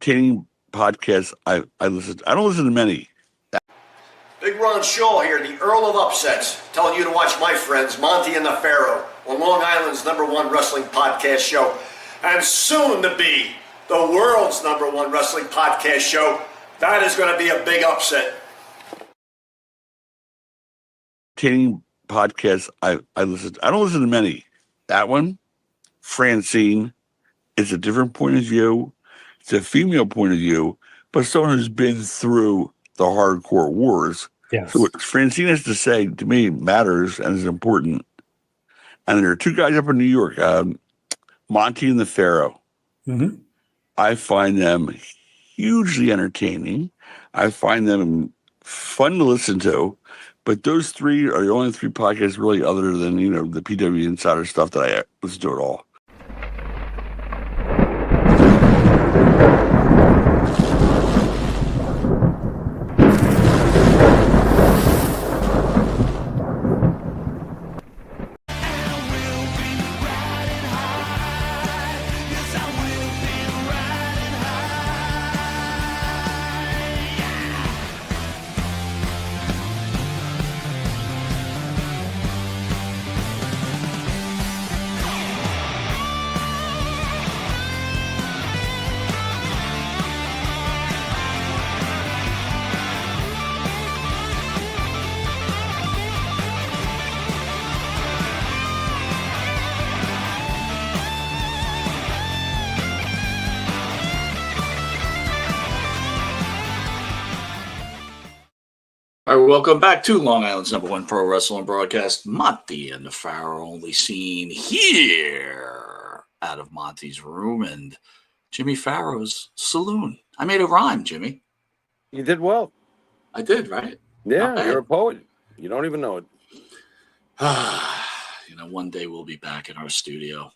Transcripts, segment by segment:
entertaining podcasts I listen to. I don't listen to many. Big Ron Shaw here, the Earl of Upsets, telling you to watch my friends Monte and the Pharaoh on Long Island's #1 wrestling podcast show, and soon to be the world's #1 wrestling podcast show. That is going to be a big upset. Entertaining podcasts I listen to. I don't listen to many. That one, Francine, it's a different point of view. It's a female point of view, but someone who's been through the hardcore wars. Yes. So what Francine has to say, to me, matters and is important. And there are two guys up in New York, Monte and the Pharaoh. Mm-hmm. I find them hugely entertaining. I find them fun to listen to. But those three are the only three podcasts really other than, the PW Insider stuff that I listen to at all. All right, welcome back to Long Island's #1 pro wrestling broadcast. Monte and the Pharaoh, only seen here out of Monte's room and Jimmy Farrow's saloon. I made a rhyme, Jimmy. You did well. I did, right? Yeah, you're a poet. You don't even know it. One day we'll be back in our studio.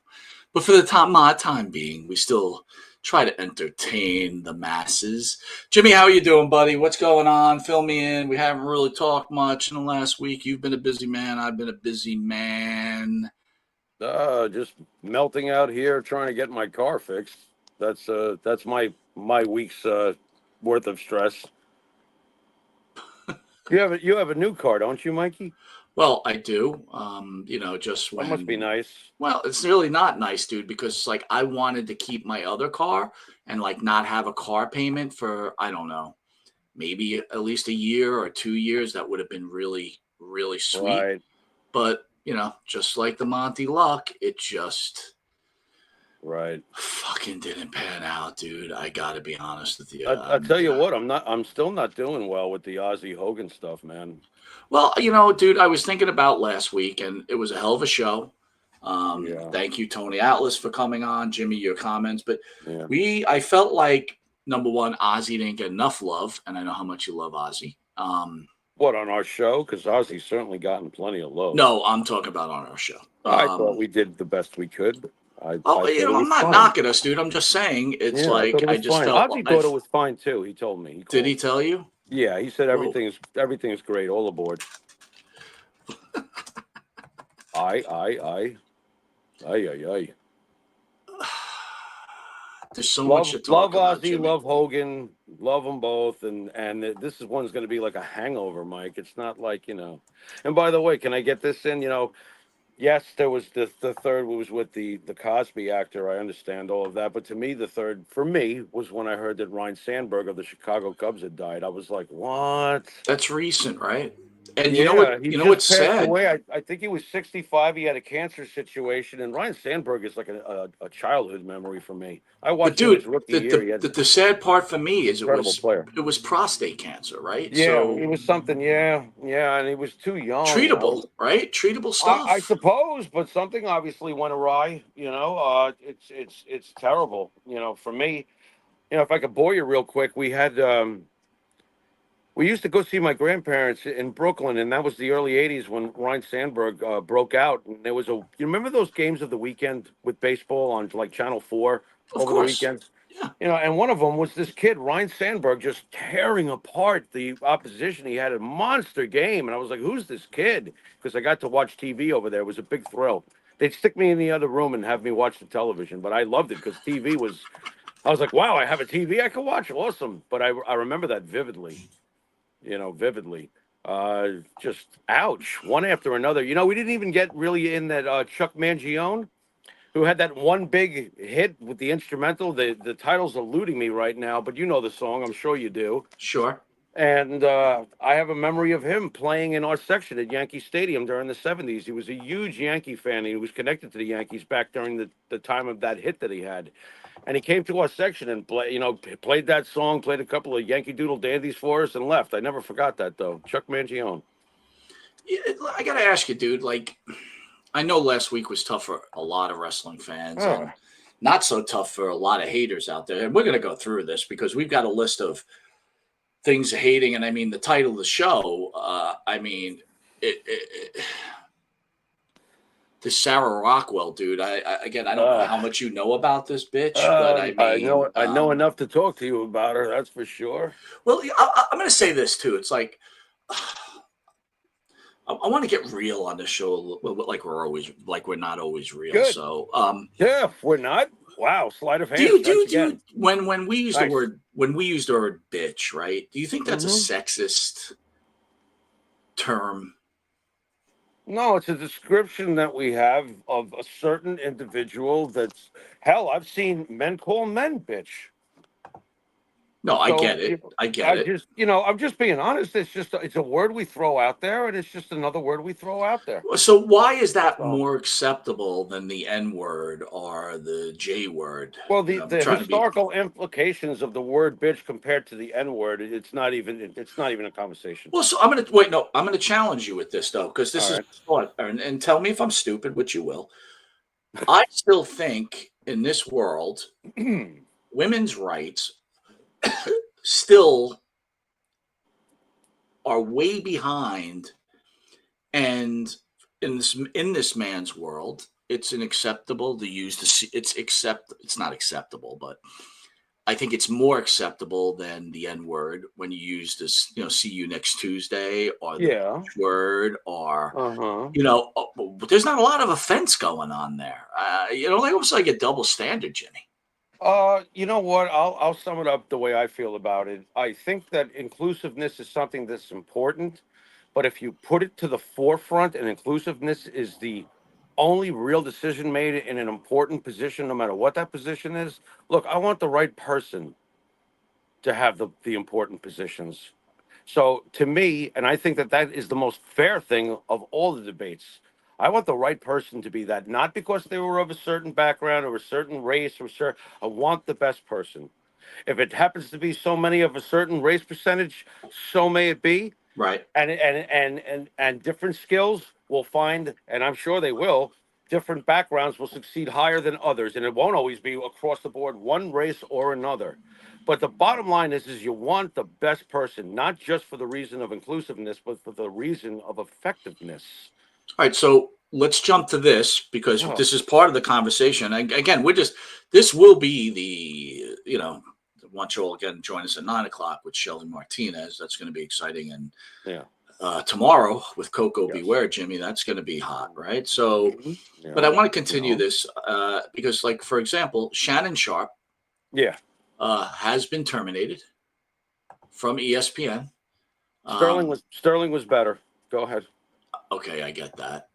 But for the time being, we still try to entertain the masses. Jimmy, how are you doing, buddy? What's going on? Fill me in. We haven't really talked much in the last week. You've been a busy man. I've been a busy man. Just melting out here, trying to get my car fixed. That's my week's worth of stress. You have a new car, don't you, Mikey? Well, I do. Just when. That must be nice. Well, it's really not nice, dude, because I wanted to keep my other car and not have a car payment for, I don't know, maybe at least a year or 2 years. That would have been really, really sweet. Right. But, just like the Monty luck, it just fucking didn't pan out, dude. I gotta be honest with you. I tell you what, I'm still not doing well with the Ozzy Hogan stuff, man. Well, dude, I was thinking about last week, and it was a hell of a show. Thank you, Tony Atlas, for coming on. Jimmy, your comments. But I felt like, number one, Ozzy didn't get enough love, and I know how much you love Ozzy. What, on our show? Because Ozzy's certainly gotten plenty of love. No, I'm talking about on our show. I thought we did the best we could. I'm not knocking us, dude. I'm just saying I just felt. Ozzy thought it was fine too. He told me. Did he tell you? Yeah, he said everything is great. All aboard. Aye. There's so much to talk about. Love Ozzy, Jimmy. love Hogan, love them both, and this one's going to be like a hangover, Mike. It's not like And by the way, can I get this in? Yes, there was the third was with the Cosby actor. I understand all of that, but to me, the third for me was when I heard that Ryan Sandberg of the Chicago Cubs had died. I was like, what? That's recent, right? And you know what's sad? Away. I think he was 65. He had a cancer situation, and Ryan Sandberg is like a childhood memory for me. I watched his rookie year. The sad part for me is it was prostate cancer, right? Yeah, so, it was something. Yeah, and he was too young. Treatable, right? Treatable stuff. I suppose, but something obviously went awry. It's terrible. For me, if I could bore you real quick, we had. We used to go see my grandparents in Brooklyn, and that was the early 80s when Ryan Sandberg broke out. And there was you remember those games of the weekend with baseball on Channel 4 over the weekends? Yeah. And one of them was this kid, Ryan Sandberg, just tearing apart the opposition. He had a monster game, and I was like, who's this kid? Because I got to watch TV over there. It was a big thrill. They'd stick me in the other room and have me watch the television, but I loved it because TV was I was like, wow, I have a TV I can watch. Awesome. But I remember that vividly, vividly. Just ouch, one after another. We didn't even get really in that Chuck Mangione, who had that one big hit with the instrumental. The title's eluding me right now, but you know the song. I'm sure you do. Sure. And I have a memory of him playing in our section at Yankee Stadium during the 70s. He was a huge Yankee fan. He was connected to the Yankees back during the time of that hit that he had. And he came to our section and played that song, played a couple of Yankee Doodle dandies for us, and left. I never forgot that, though. Chuck Mangione. Yeah, I got to ask you, dude, like, I know last week was tough for a lot of wrestling fans and not so tough for a lot of haters out there. And we're going to go through this because we've got a list of things hating. And I mean, the title of the show, the Sarah Rockwell, dude. I don't know how much you know about this bitch, but I mean, I know enough to talk to you about her. That's for sure. Well, I'm going to say this too. It's like, I want to get real on the show, like we're not always real. Good. So, yeah, we're not. Wow, sleight of hand. Do you when we use the word bitch, right? Do you think that's a sexist term? No, it's a description that we have of a certain individual. That's hell. I've seen men call men bitch. No, I get it. I get it. I'm just being honest. It's a word we throw out there, and it's just another word we throw out there. So why is that more acceptable than the N word or the J word? Well, the historical implications of the word bitch compared to the N word, it's not even a conversation. Well, so I'm gonna challenge you with this though, because this is fun. And tell me if I'm stupid, which you will. I still think in this world, women's rights still are way behind, and in this man's world, it's unacceptable to use it's not acceptable, but I think it's more acceptable than the N word when you use this, see you next Tuesday, or the word, or there's not a lot of offense going on there. Almost like a double standard, Jimmy. You know what? I'll sum it up the way I feel about it. I think that inclusiveness is something that's important, but if you put it to the forefront and inclusiveness is the only real decision made in an important position, no matter what that position is, look, I want the right person to have the important positions. So to me, and I think that is the most fair thing of all the debates, I want the right person to be that, not because they were of a certain background or a certain race I want the best person. If it happens to be so many of a certain race percentage, so may it be. Right. And different skills will find, and I'm sure they will, different backgrounds will succeed higher than others. And it won't always be across the board, one race or another. But the bottom line is you want the best person, not just for the reason of inclusiveness, but for the reason of effectiveness. All right, so let's jump to this because this is part of the conversation. Again, this will be I want you all again join us at 9:00 with Shelly Martinez. That's going to be exciting. And tomorrow with Coco Beware, Jimmy, that's going to be hot, right? So, but I want to continue this because, like, for example, Shannon Sharp has been terminated from ESPN. Sterling was better. Go ahead. Okay, I get that.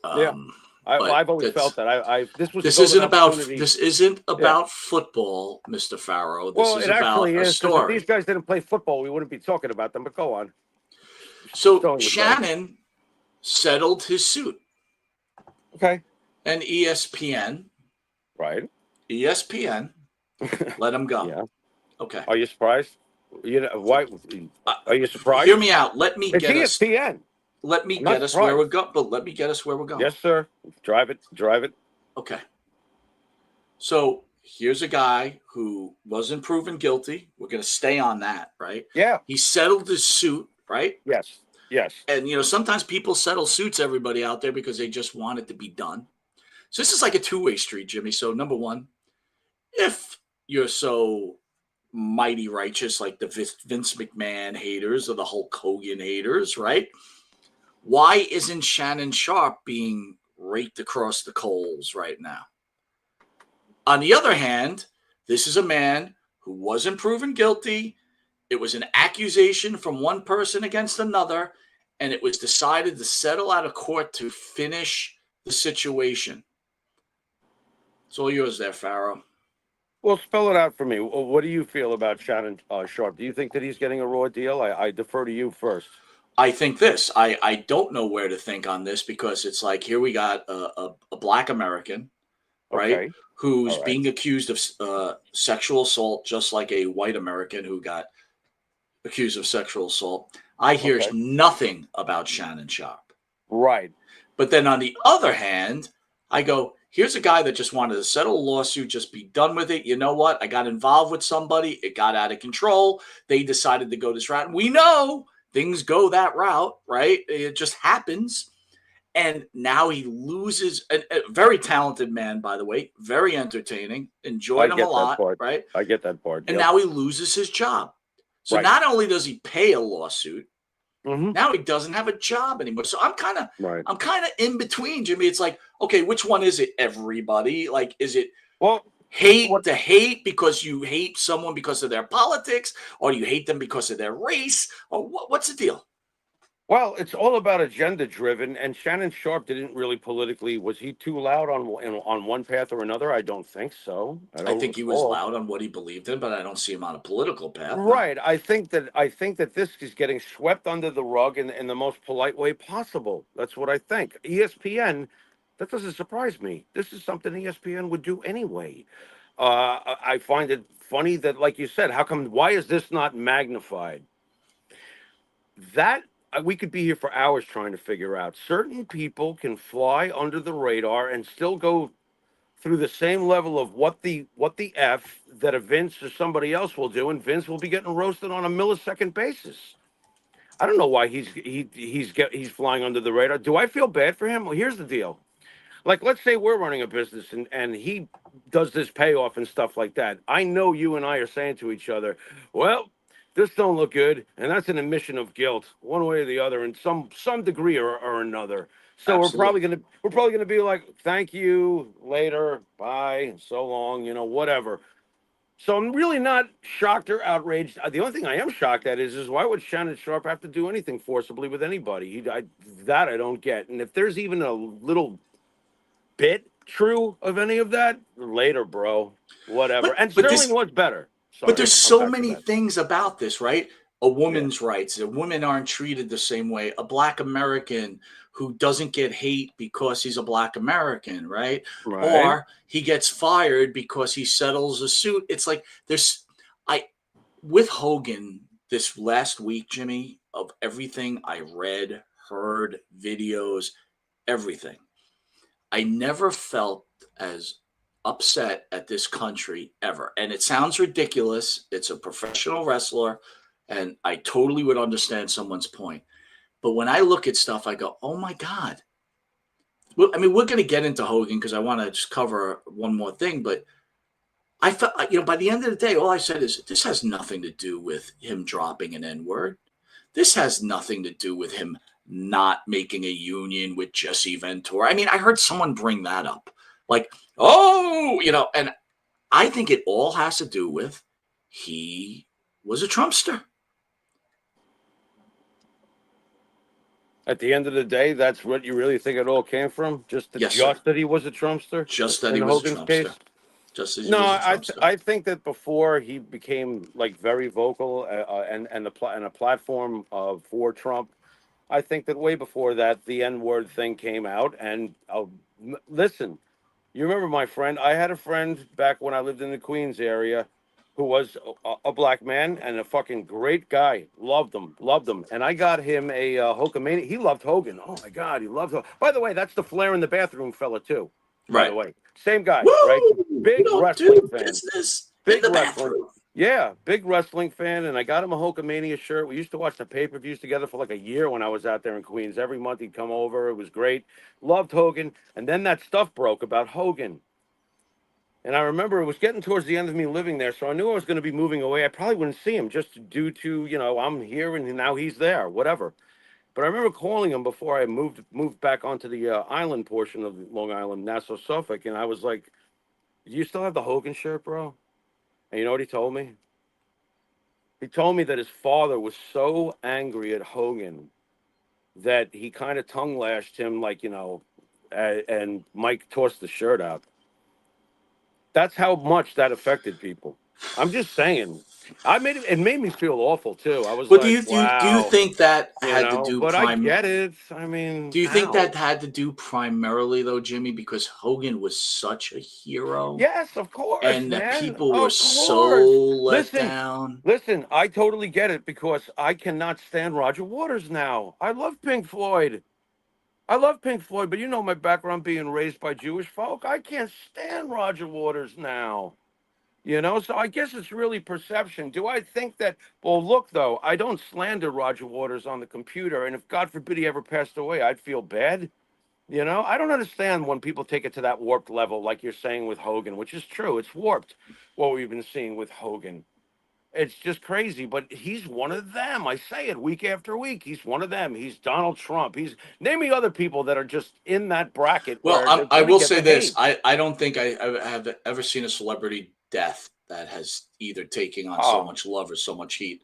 I've always felt that. This isn't about football, Mr. Pharaoh. This is about a story. If these guys didn't play football, we wouldn't be talking about them. But go on. So Shannon settled his suit. Okay. And ESPN. Right. ESPN let him go. Yeah. Okay. Are you surprised? Why? Are you surprised? Hear me out. Let me get ESPN. Let me get us where we're going. But let me get us where we're going. Yes, sir. Drive it. Okay. So here's a guy who wasn't proven guilty. We're going to stay on that, right? Yeah. He settled his suit, right? Yes. And, sometimes people settle suits, everybody out there, because they just want it to be done. So this is like a two-way street, Jimmy. So number one, if you're so mighty righteous like the Vince McMahon haters or the Hulk Hogan haters, right? Why isn't Shannon Sharp being raked across the coals right now? On the other hand, This is a man who wasn't proven guilty. It was an accusation from one person against another, and it was decided to settle out of court to finish the situation. It's all yours there, Pharaoh. Well, spell it out for me. What do you feel about Shannon Sharp? Do you think that he's getting a raw deal? I defer to you first. I think this. I don't know where to think on this because it's like here we got a black American, right, Okay. who's All right. being accused of sexual assault, just like a white American who got accused of sexual assault. I hear Okay. nothing about Shannon Sharp. Right. But then on the other hand, I go, here's a guy that just wanted to settle a lawsuit, just be done with it. You know what? I got involved with somebody. It got out of control. They decided to go this route. We know things go that route, right? It just happens. And now he loses a very talented man, by the way, very entertaining. I Enjoyed him a get that lot, part. right? I get that part. And Yep. now he loses his job. So Right. not only does he pay a lawsuit, Mm-hmm. now he doesn't have a job anymore. So I'm kind of in between, Jimmy. It's like, okay, which one is it, everybody? Like, is it Well, hate to hate because you hate someone because of their politics, or you hate them because of their race, or what's the deal? Well, it's all about agenda driven, and Shannon Sharp didn't really politically. Was he too loud on one path or another? I don't think so. I I don't think he was recall. loud on what he believed in, but I don't see him on a political path. No. Right. I think that this is getting swept under the rug in the most polite way possible. That's what I think. ESPN, that doesn't surprise me. This is something ESPN would do anyway. I find it funny that, like you said, why is this not magnified? That we could be here for hours trying to figure out. Certain people can fly under the radar and still go through the same level of what the f that a Vince or somebody else will do, and Vince will be getting roasted on a millisecond basis. I don't know why he's flying under the radar. Do I feel bad for him? Well, here's the deal. Like, let's say we're running a business and he does this payoff and stuff like that. I know you and I are saying to each other, well, this don't look good, and that's an admission of guilt, one way or the other, in some degree or another. So Absolutely. we're probably gonna be like, thank you, later, bye, so long, whatever. So I'm really not shocked or outraged. The only thing I am shocked at is why would Shannon Sharp have to do anything forcibly with anybody? That I don't get. And if there's even a little bit true of any of that, later, bro, whatever. And But Sterling this was better. But Sorry, there's I'm so back to many that. things about this, right? A Yeah, woman's rights. Women aren't treated the same way. A black American who doesn't get hate because he's a black American, right? right. Or he gets fired because he settles a suit. It's like I with Hogan this last week, Jimmy, of everything I read, heard, videos, everything. I never felt as upset at this country ever. And it sounds ridiculous. It's a professional wrestler, and I totally would understand someone's point. But when I look at stuff, I go, oh my God. Well, I mean, we're going to get into Hogan because I want to just cover one more thing. But I felt, by the end of the day, all I said is this has nothing to do with him dropping an N word. This has nothing to do with him not making a union with Jesse Ventura. I mean, I heard someone bring that up. Like, oh, and I think it all has to do with he was a Trumpster. At the end of the day, that's what you really think it all came from? Yes, sir. Just that he was a Trumpster Just that he in was a Hogan's case? Trumpster. Just as he No, was a I Trumpster. I think that before he became like very vocal and a platform for Trump, I think that way before that the N word thing came out. And listen, you remember my friend? I had a friend back when I lived in the Queens area who was a black man and a fucking great guy. Loved him. And I got him a Hulkamania. He loved Hogan. Oh my God, he loved Hogan. By the way, that's the Flair in the bathroom fella too. By the Right. way, same guy, right? Woo! We Big don't wrestling do fan. business in Big the wrestling. bathroom. Yeah, big wrestling fan, and I got him a Hulkamania shirt. We used to watch the pay-per-views together for like a year when I was out there in Queens. Every month he'd come over. It was great. Loved Hogan. And then that stuff broke about Hogan. And I remember it was getting towards the end of me living there, so I knew I was going to be moving away. I probably wouldn't see him just due to, I'm here and now he's there, whatever. But I remember calling him before I moved back onto the island portion of Long Island, Nassau, Suffolk, and I was like, "Do you still have the Hogan shirt, bro?" And you know what he told me? He told me that his father was so angry at Hogan that he kind of tongue lashed him, like, and Mike tossed the shirt out. That's how much that affected people. I'm just saying. It made me feel awful too. I was But like, do you wow, think that had to do but I get it. I mean, Do you think that how? had to do primarily though, Jimmy, because Hogan was such a hero Yes, of course, and that man. people were Of so course. let Listen, down? listen, I totally get it because I cannot stand Roger Waters now. I love Pink Floyd. I love Pink Floyd, but you know my background being raised by Jewish folk. I can't stand Roger Waters now. So I guess it's really perception. Do I think that? Well, look, though, I don't slander Roger Waters on the computer. And if God forbid he ever passed away, I'd feel bad. I don't understand when people take it to that warped level, like you're saying with Hogan, which is true. It's warped what we've been seeing with Hogan. It's just crazy, but he's one of them. I say it week after week. He's one of them. He's Donald Trump. Name me other people that are just in that bracket Well, where they're I going to will get say the this: hate. I don't think I have ever seen a celebrity death that has either taken on so Oh, much love or so much heat.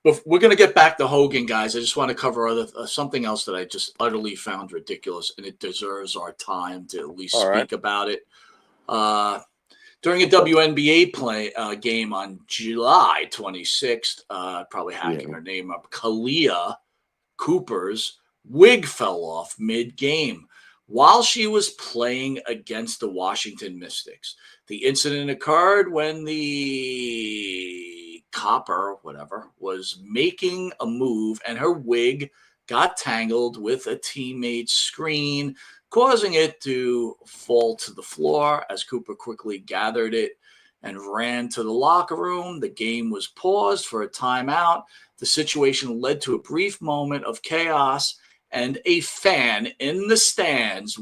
But we're going to get back to Hogan, guys. I just want to cover something else that I just utterly found ridiculous, and it deserves our time to at least all right. speak about it. Uh, During a WNBA game on July 26th, probably hacking Yeah. her name up, Kalia Cooper's wig fell off mid-game while she was playing against the Washington Mystics. The incident occurred when the copper, whatever, was making a move and her wig got tangled with a teammate's screen, causing it to fall to the floor as Cooper quickly gathered it and ran to the locker room. The game was paused for a timeout. The situation led to a brief moment of chaos, and a fan in the stands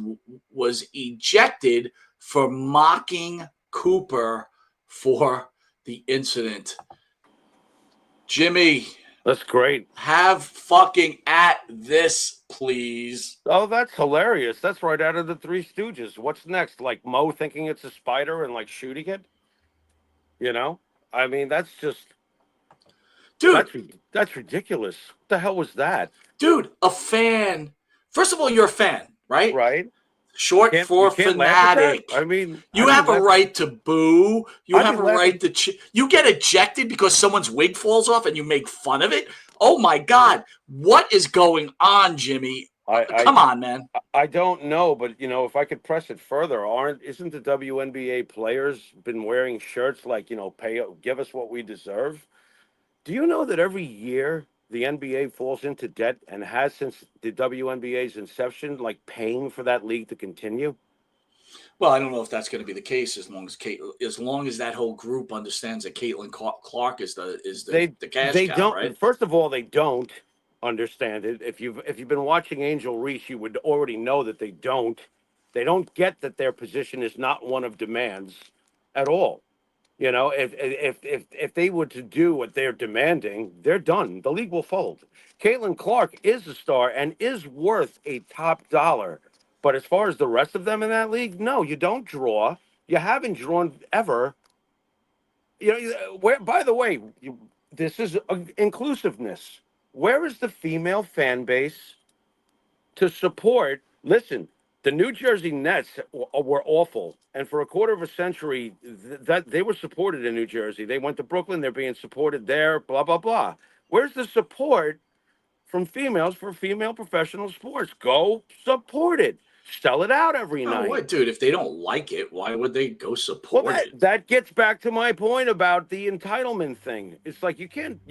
was ejected for mocking Cooper for the incident. Jimmy, That's great. have fucking at this, please. Oh, that's hilarious. That's right out of the Three Stooges. What's next? Like Mo thinking it's a spider and like shooting it? You know? I mean, Dude, that's ridiculous. What the hell was that? a fan. First of all, you're a fan, right? Right? Short You for can't laugh at that? fanatic. I mean, You have a right to boo. You I'd be have a right laughing. to. You get ejected because someone's wig falls off and you make fun of it. Oh my God, what is going on, Jimmy? I Come on, man. I don't know, but if I could press it further, isn't the WNBA players been wearing shirts like, give us what we deserve? Do you know that every year the NBA falls into debt and has since the WNBA's inception, like paying for that league to continue? Well, I don't know if that's going to be the case as long as that whole group understands that Caitlin Clark is the cash They cow, right? don't. First of all, they don't understand it. If you've been watching Angel Reese, you would already know that they don't. They don't get that their position is not one of demands at all. If they were to do what they're demanding, they're done. The league will fold. Caitlin Clark is a star and is worth a top dollar. But as far as the rest of them in that league, no, you don't draw. You haven't drawn ever. Where? By the way, this is inclusiveness. Where is the female fan base to support? Listen, the New Jersey Nets were awful, and for a quarter of a century, that they were supported in New Jersey. They went to Brooklyn; they're being supported there. Blah blah blah. Where's the support from females for female professional sports? Go support it. Sell it out every Oh, night. what, dude? If they don't like it, why would they go Well, support it? that gets back to my point about the entitlement thing. It's like you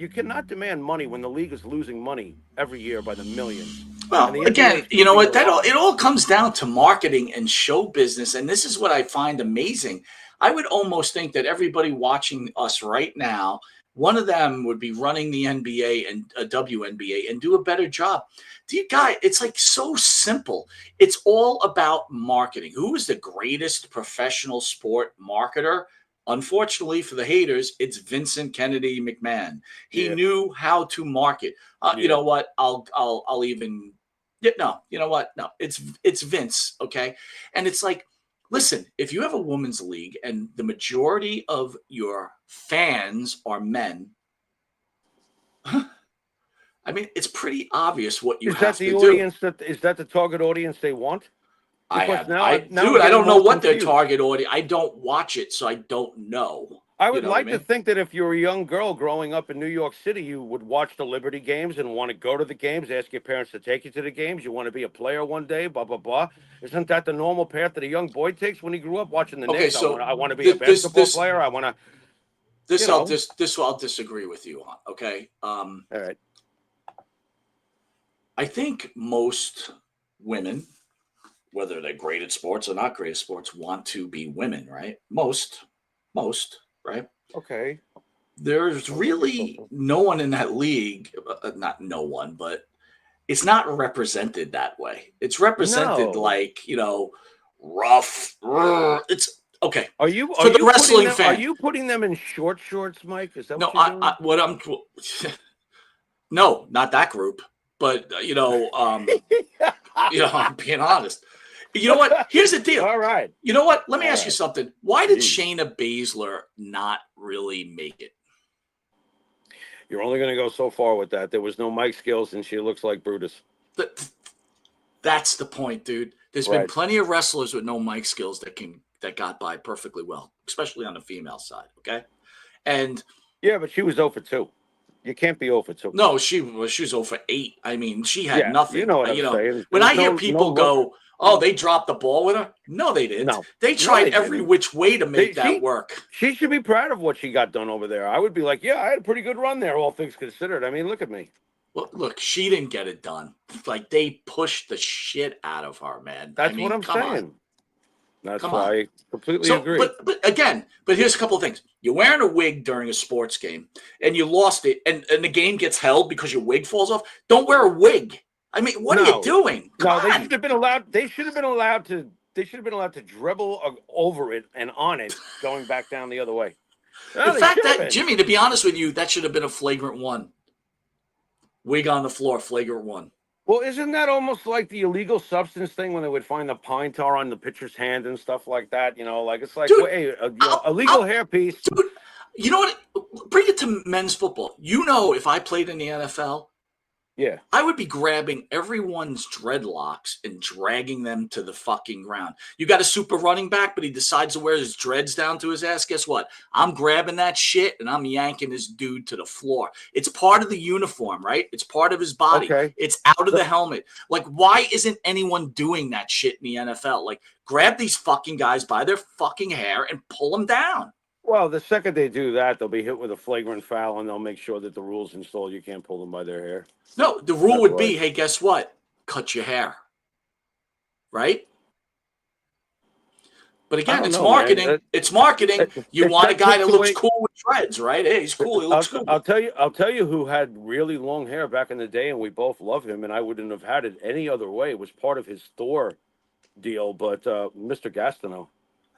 cannot demand money when the league is losing money every year by the millions, and Well, the NBA again, is you know keeping what? their It line. all comes down to marketing and show business, and this is what I find amazing. I would almost think that everybody watching us right now, one of them would be running the NBA and a WNBA and do a better job. Do you guys? It's like so simple. It's all about marketing. Who is the greatest professional sport marketer? Unfortunately for the haters, it's Vincent Kennedy McMahon. He Yeah, knew how to market. You yeah, know what? I'll even yeah, no, you know what? No, it's Vince, okay? And it's like Listen, if you have a women's league and the majority of your fans are men, I mean, it's pretty obvious what you Is that have the to do. audience is that the target audience they want? Because now I I'm don't getting know more what their confused. target audience. I don't watch it, so I don't know. I You would know what I like to mean? think that if you're a young girl growing up in New York City, you would watch the Liberty games and want to go to the games, ask your parents to take you to the games. You want to be a player one day, blah blah blah. Isn't that the normal path that a young boy takes when he grew up watching the Okay, Knicks? so I want to be a basketball player. I want to, you know. this I'll disagree with you on. Okay, All right. I think most women, whether they're great at sports or not great at sports, want to be women, right? Most, right? Okay. There's really no one in that league, not no one, but it's not represented that way. It's represented No. like, rough. It's okay. Are you For the wrestling are fan. you putting them in short shorts, Mike? Is that No, what you're doing? no, not that group. But I'm being honest. You know what? Here's the deal. All right. You know what? Let me All ask you right. something. Why did Jeez. Shayna Baszler not really make it? You're only going to go so far with that. There was no Mike skills, and she looks like Brutus. That's the point, dude. There's been Right. plenty of wrestlers with no mic skills that got by perfectly well, especially on the female side. Okay, and Yeah, but she was 0 for 2. You can't be 0 for 2. no, she was 0 for 8. I mean, she had Yeah, nothing. you know what I'm saying. When There I was hear no people look. go, "Oh, they dropped the ball with her," no, they didn't. No. They No, tried they every didn't. which way to make that work. She should be proud of what she got done over there. I would be like, yeah, I had a pretty good run there, all things considered. I mean, look at me. Well, look, she didn't get it done. Like they pushed the shit out of her, man. That's what I'm come saying. on. That's Come why on. I completely So, agree. but here's a couple of things. You're wearing a wig during a sports game, and you lost it, and the game gets held because your wig falls off. Don't wear a wig. I mean, what are you doing? No, they should have been allowed. They should have been allowed to. They should have been allowed to dribble over it and on it, going back down the other way. No, In they fact, should have been. Jimmy, to be honest with you, that should have been a flagrant 1. Wig on the floor, flagrant 1. Well, isn't that almost like the illegal substance thing when they would find the pine tar on the pitcher's hand and stuff like that? You know, like it's like, Dude, hey, a legal hairpiece. Dude, you know what? Bring it to men's football. You know, if I played in the NFL, Yeah. I would be grabbing everyone's dreadlocks and dragging them to the fucking ground. You got a super running back, but he decides to wear his dreads down to his ass. Guess what? I'm grabbing that shit and I'm yanking this dude to the floor. It's part of the uniform, right? It's part of his body. Okay. It's out of the helmet. Like, why isn't anyone doing that shit in the NFL? Like, grab these fucking guys by their fucking hair and pull them down. Well, the second they do that, they'll be hit with a flagrant foul, and they'll make sure that the rules installed. You can't pull them by their hair. No, the rule would be, right. hey, guess what? Cut your hair. Right? But again, it's marketing. Man. It's marketing. You want a guy that looks cool with dreads, right? Hey, he's cool. He looks cool. I'll tell you who had really long hair back in the day, and we both love him, and I wouldn't have had it any other way. It was part of his Thor deal, but Mr. Gastineau.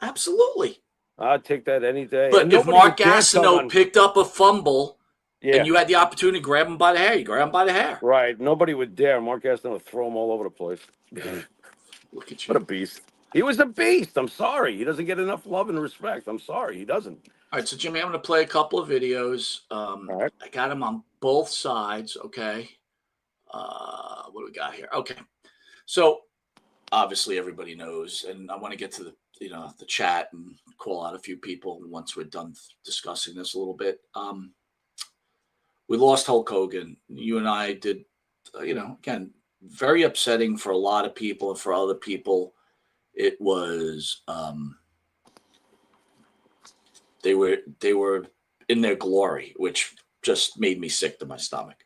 Absolutely. I'd take that any day. But if Mark Gastineau picked up a fumble and you had the opportunity to grab him by the hair, you grab him by the hair. Right. Nobody would dare. Mark Gastineau would throw him all over the place. Look at you. What a beast. He was a beast. I'm sorry. He doesn't get enough love and respect. I'm sorry. He doesn't. All right. So, Jimmy, I'm going to play a couple of videos. All right. I got them on both sides. Okay. What do we got here? Okay. So, obviously, everybody knows, and I want to get to the chat and call out a few people once we're done discussing this a little bit. We lost Hulk Hogan. You and I did, again, very upsetting for a lot of people, and for other people, it was they were in their glory, which just made me sick to my stomach.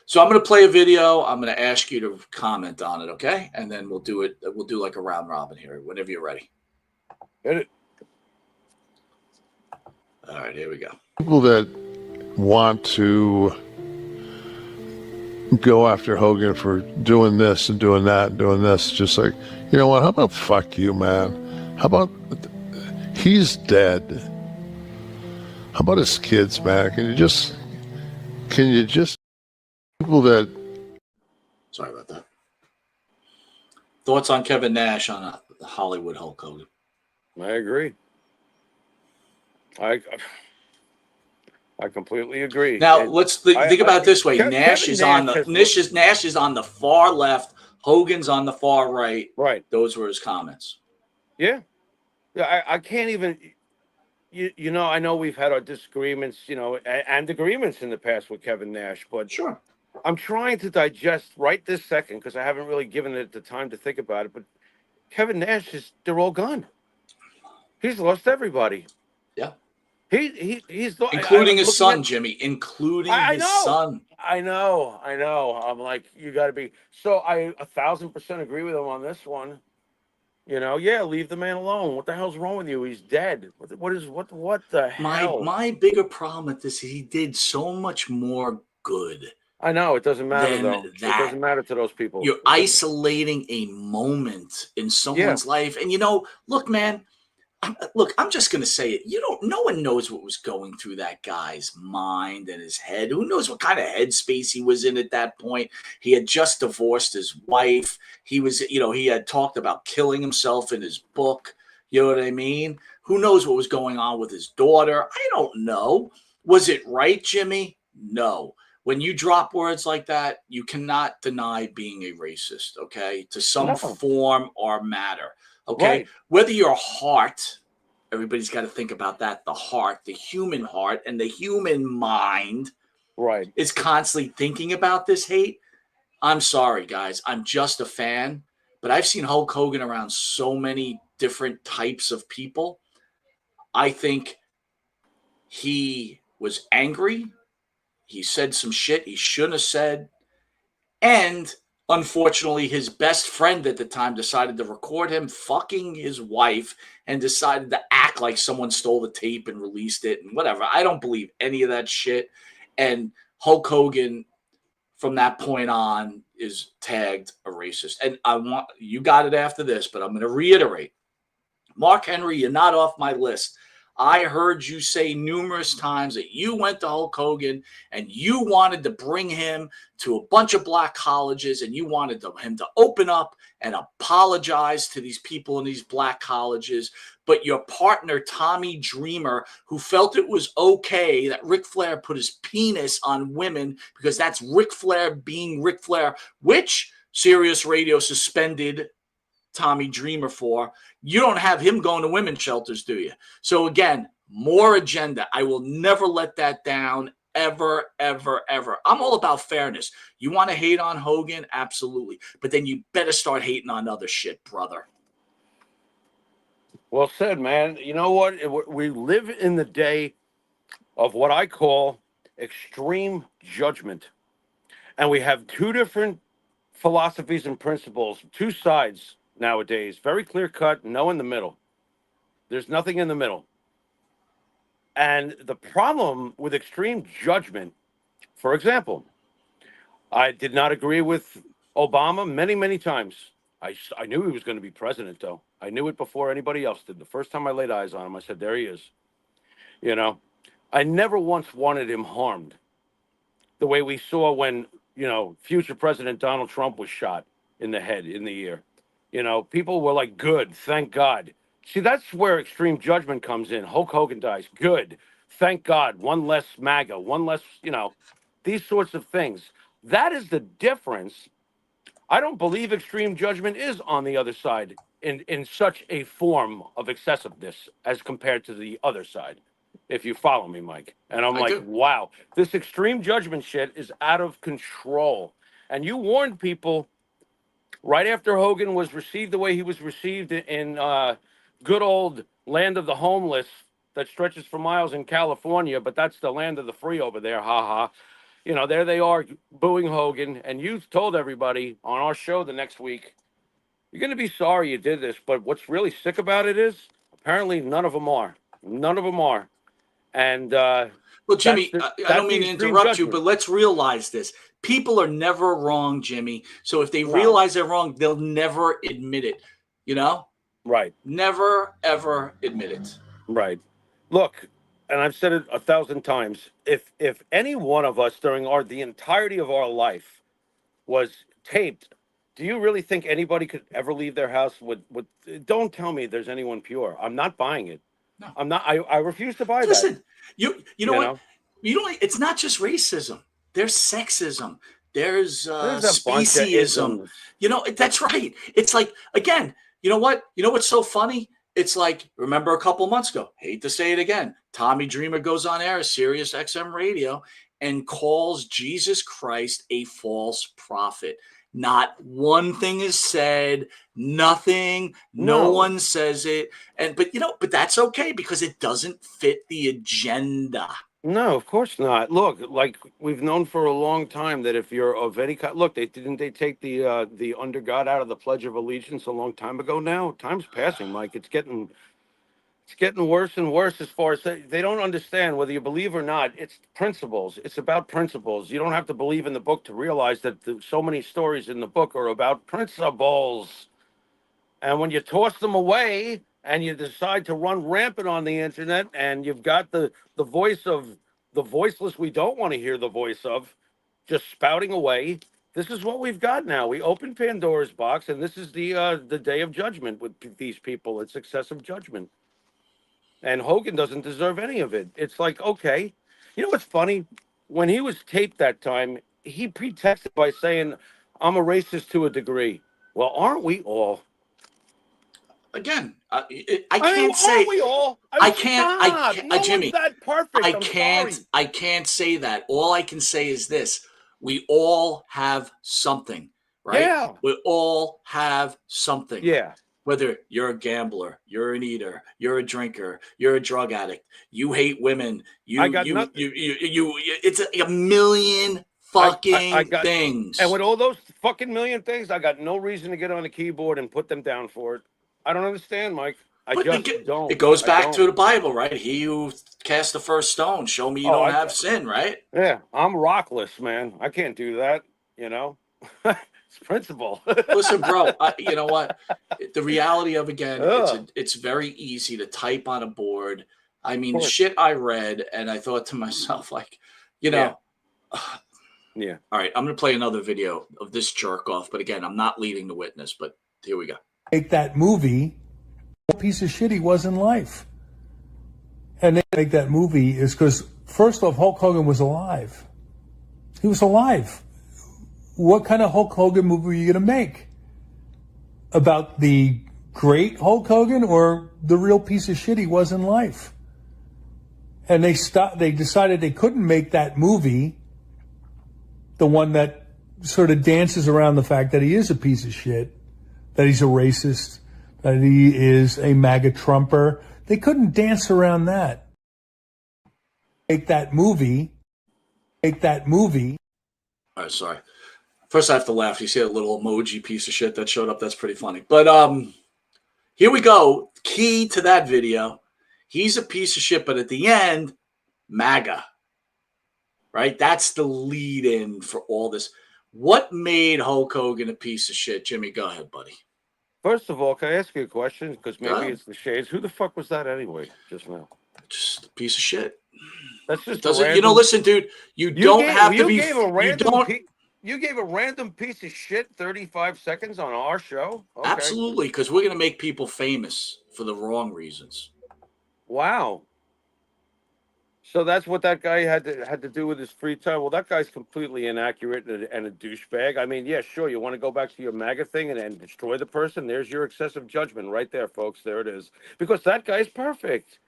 So I'm going to play a video. I'm going to ask you to comment on it, okay? And then we'll do it. We'll do like a round robin here whenever you're ready. Hit it. All right, here we go. People that want to go after Hogan for doing this and doing that and doing this, just like, you know what, how about fuck you, man? How about he's dead? How about his kids, man? Can you just people that... Sorry about that. Thoughts on Kevin Nash on a Hollywood Hulk Hogan? I agree. I I completely agree. Now let's think about it this way. Kevin Nash has Nash is on the far left. Hogan's on the far right. right. Those were his comments. Yeah, yeah. I can't even. You know, I know we've had our disagreements, you know, and agreements in the past with Kevin Nash, but Sure. I'm trying to digest right this second because I haven't really given it the time to think about it. But Kevin Nash they're all gone. He's lost everybody. Yeah. He's Including I'm his looking son, at. Jimmy. Including his Know. son. I know. I'm like, you got to be. So I 1,000% agree with him on this one. You know, yeah, leave the man alone. What the hell's wrong with you? He's dead. What the hell? My bigger problem with this is he did so much more good I know it doesn't matter than though. It that. doesn't matter to those people. You're isolating a moment in Yeah. someone's life. And look, man, I'm just going to say it. No one knows what was going through that guy's mind and his head. Who knows what kind of headspace he was in at that point? He had just divorced his wife. He was, he had talked about killing himself in his book. You know what I mean? Who knows what was going on with his daughter? I don't know. Was it right, Jimmy? No. When you drop words like that, you cannot deny being a racist, okay? To some form or matter. Okay, Right. Whether your heart, everybody's got to think about that. The heart, the human heart, and the human mind, right, is constantly thinking about this hate. I'm sorry, guys. I'm just a fan, but I've seen Hulk Hogan around so many different types of people. I think he was angry. He said some shit he shouldn't have said, and unfortunately, his best friend at the time decided to record him fucking his wife and decided to act like someone stole the tape and released it and whatever. I don't believe any of that shit. And Hulk Hogan, from that point on, is tagged a racist. And you got it after this, but I'm going to reiterate. Mark Henry, you're not off my list. I heard you say numerous times that you went to Hulk Hogan and you wanted to bring him to a bunch of black colleges and you wanted him to open up and apologize to these people in these black colleges. But your partner, Tommy Dreamer, who felt it was okay that Ric Flair put his penis on women because that's Ric Flair being Ric Flair, which Sirius Radio suspended Tommy Dreamer for. You don't have him going to women's shelters, do you? So again, more agenda. I will never let that down, ever, ever, ever. I'm all about fairness. You want to hate on Hogan? Absolutely. But then you better start hating on other shit, brother. Well said, man. You know what? We live in the day of what I call extreme judgment. And we have two different philosophies and principles, two sides nowadays, very clear cut, no in the middle. There's nothing in the middle. And the problem with extreme judgment, for example, I did not agree with Obama many, many times. I knew he was going to be president, though. I knew it before anybody else did. The first time I laid eyes on him, I said, there he is. You know, I never once wanted him harmed the way we saw when, future President Donald Trump was shot in the head, in the ear. People were like, good, thank God. See, that's where extreme judgment comes in. Hulk Hogan dies. Good. Thank God. One less MAGA, one less, these sorts of things. That is the difference. I don't believe extreme judgment is on the other side in such a form of excessiveness as compared to the other side, if you follow me, Mike. And I'm like, wow, this extreme judgment shit is out of control. And you warned people right after Hogan was received the way he was received in good old land of the homeless that stretches for miles in California, but that's the land of the free over there, ha. There they are booing Hogan, and you told everybody on our show the next week, you're going to be sorry you did this, but what's really sick about it is apparently none of them are. None of them are. And well, Jimmy, I don't mean to interrupt you, but let's realize this. People are never wrong, Jimmy. So if they realize they're wrong, they'll never admit it. Right. Never, ever admit it. Right. Look, and I've said it 1,000 times, if any one of us during the entirety of our life was taped Do you really think anybody could ever leave their house with? Don't tell me there's anyone pure. I'm not buying it. No. I'm not. I refuse to buy that. Listen, you know what? know? You know, it's not just racism. There's sexism. There's There's a bunch of speciesism. isms. You know, that's right. It's like, again, you know what? You know what's so funny? It's like, remember a couple months ago, hate to say it again, Tommy Dreamer goes on air, Sirius XM radio, and calls Jesus Christ a false prophet. Not one thing is said, nothing, no one says it. But that's okay because it doesn't fit the agenda. No, of course not. Look, like we've known for a long time that if you're of any kind, look, they take the under God out of the Pledge of Allegiance a long time ago. Now time's passing, Mike. It's getting worse and worse as far as they don't understand whether you believe or not. It's principles. It's about principles. You don't have to believe in the book to realize that so many stories in the book are about principles. And when you toss them away and you decide to run rampant on the internet and you've got the voice of the voiceless we don't want to hear the voice of just spouting away, this is what we've got now. We open Pandora's box, and this is the day of judgment with these people. It's excessive judgment. And Hogan doesn't deserve any of it. It's like, okay. You know what's funny? When he was taped that time, he pretexted by saying, I'm a racist to a degree. Well, aren't we all? Again, I can't say we all. I can't. No Jimmy, one's that perfect. Sorry. I can't say that. All I can say is this: we all have something, right? Yeah. We all have something. Yeah. Whether you're a gambler, you're an eater, you're a drinker, you're a drug addict, you hate women, it's a million fucking things. And with all those fucking million things, I got no reason to get on the keyboard and put them down for it. I don't understand, Mike. I just don't. It goes back to the Bible, right? He who cast the first stone, show me you don't have sin, right? Yeah, I'm rockless, man. I can't do that, you know? It's principle. Listen, bro, you know what? The reality of, again, it's very easy to type on a board. I mean, the shit I read, and I thought to myself, like, you know. Yeah. All right, I'm going to play another video of this jerk off. But again, I'm not leading the witness, but here we go. Make that movie, what piece of shit he was in life. And they make that movie is because, first off, Hulk Hogan was alive. He was alive. What kind of Hulk Hogan movie are you going to make? About the great Hulk Hogan or the real piece of shit he was in life? And they decided they couldn't make that movie, the one that sort of dances around the fact that he is a piece of shit, that he's a racist, that he is a MAGA Trumper. They couldn't dance around that. Make that movie. All right, sorry. First, I have to laugh. You see a little emoji piece of shit that showed up. That's pretty funny. But here we go. Key to that video. He's a piece of shit, but at the end, MAGA. Right? That's the lead-in for all this. What made Hulk Hogan a piece of shit? Jimmy, go ahead, buddy. First of all, can I ask you a question? Because maybe it's the shades. Who the fuck was that anyway, just now? Just a piece of shit. That's just listen, dude. You don't have to be. You gave a random piece of shit 35 seconds on our show? Okay. Absolutely, because we're going to make people famous for the wrong reasons. Wow. So that's what that guy had to do with his free time. Well, that guy's completely inaccurate and a douchebag. I mean, yeah, sure, you want to go back to your MAGA thing and destroy the person? There's your excessive judgment right there, folks. There it is. Because that guy's perfect.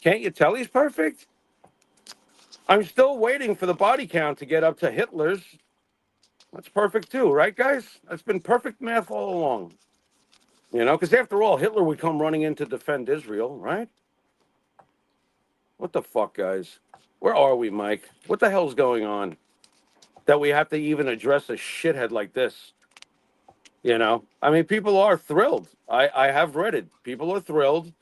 Can't you tell he's perfect? I'm still waiting for the body count to get up to Hitler's. That's perfect too, right, guys? That's been perfect math all along. You know, because after all, Hitler would come running in to defend Israel, right? What the fuck, guys? Where are we, Mike? What the hell's going on? That we have to even address a shithead like this? You know? I mean, people are thrilled. I have read it. People are thrilled.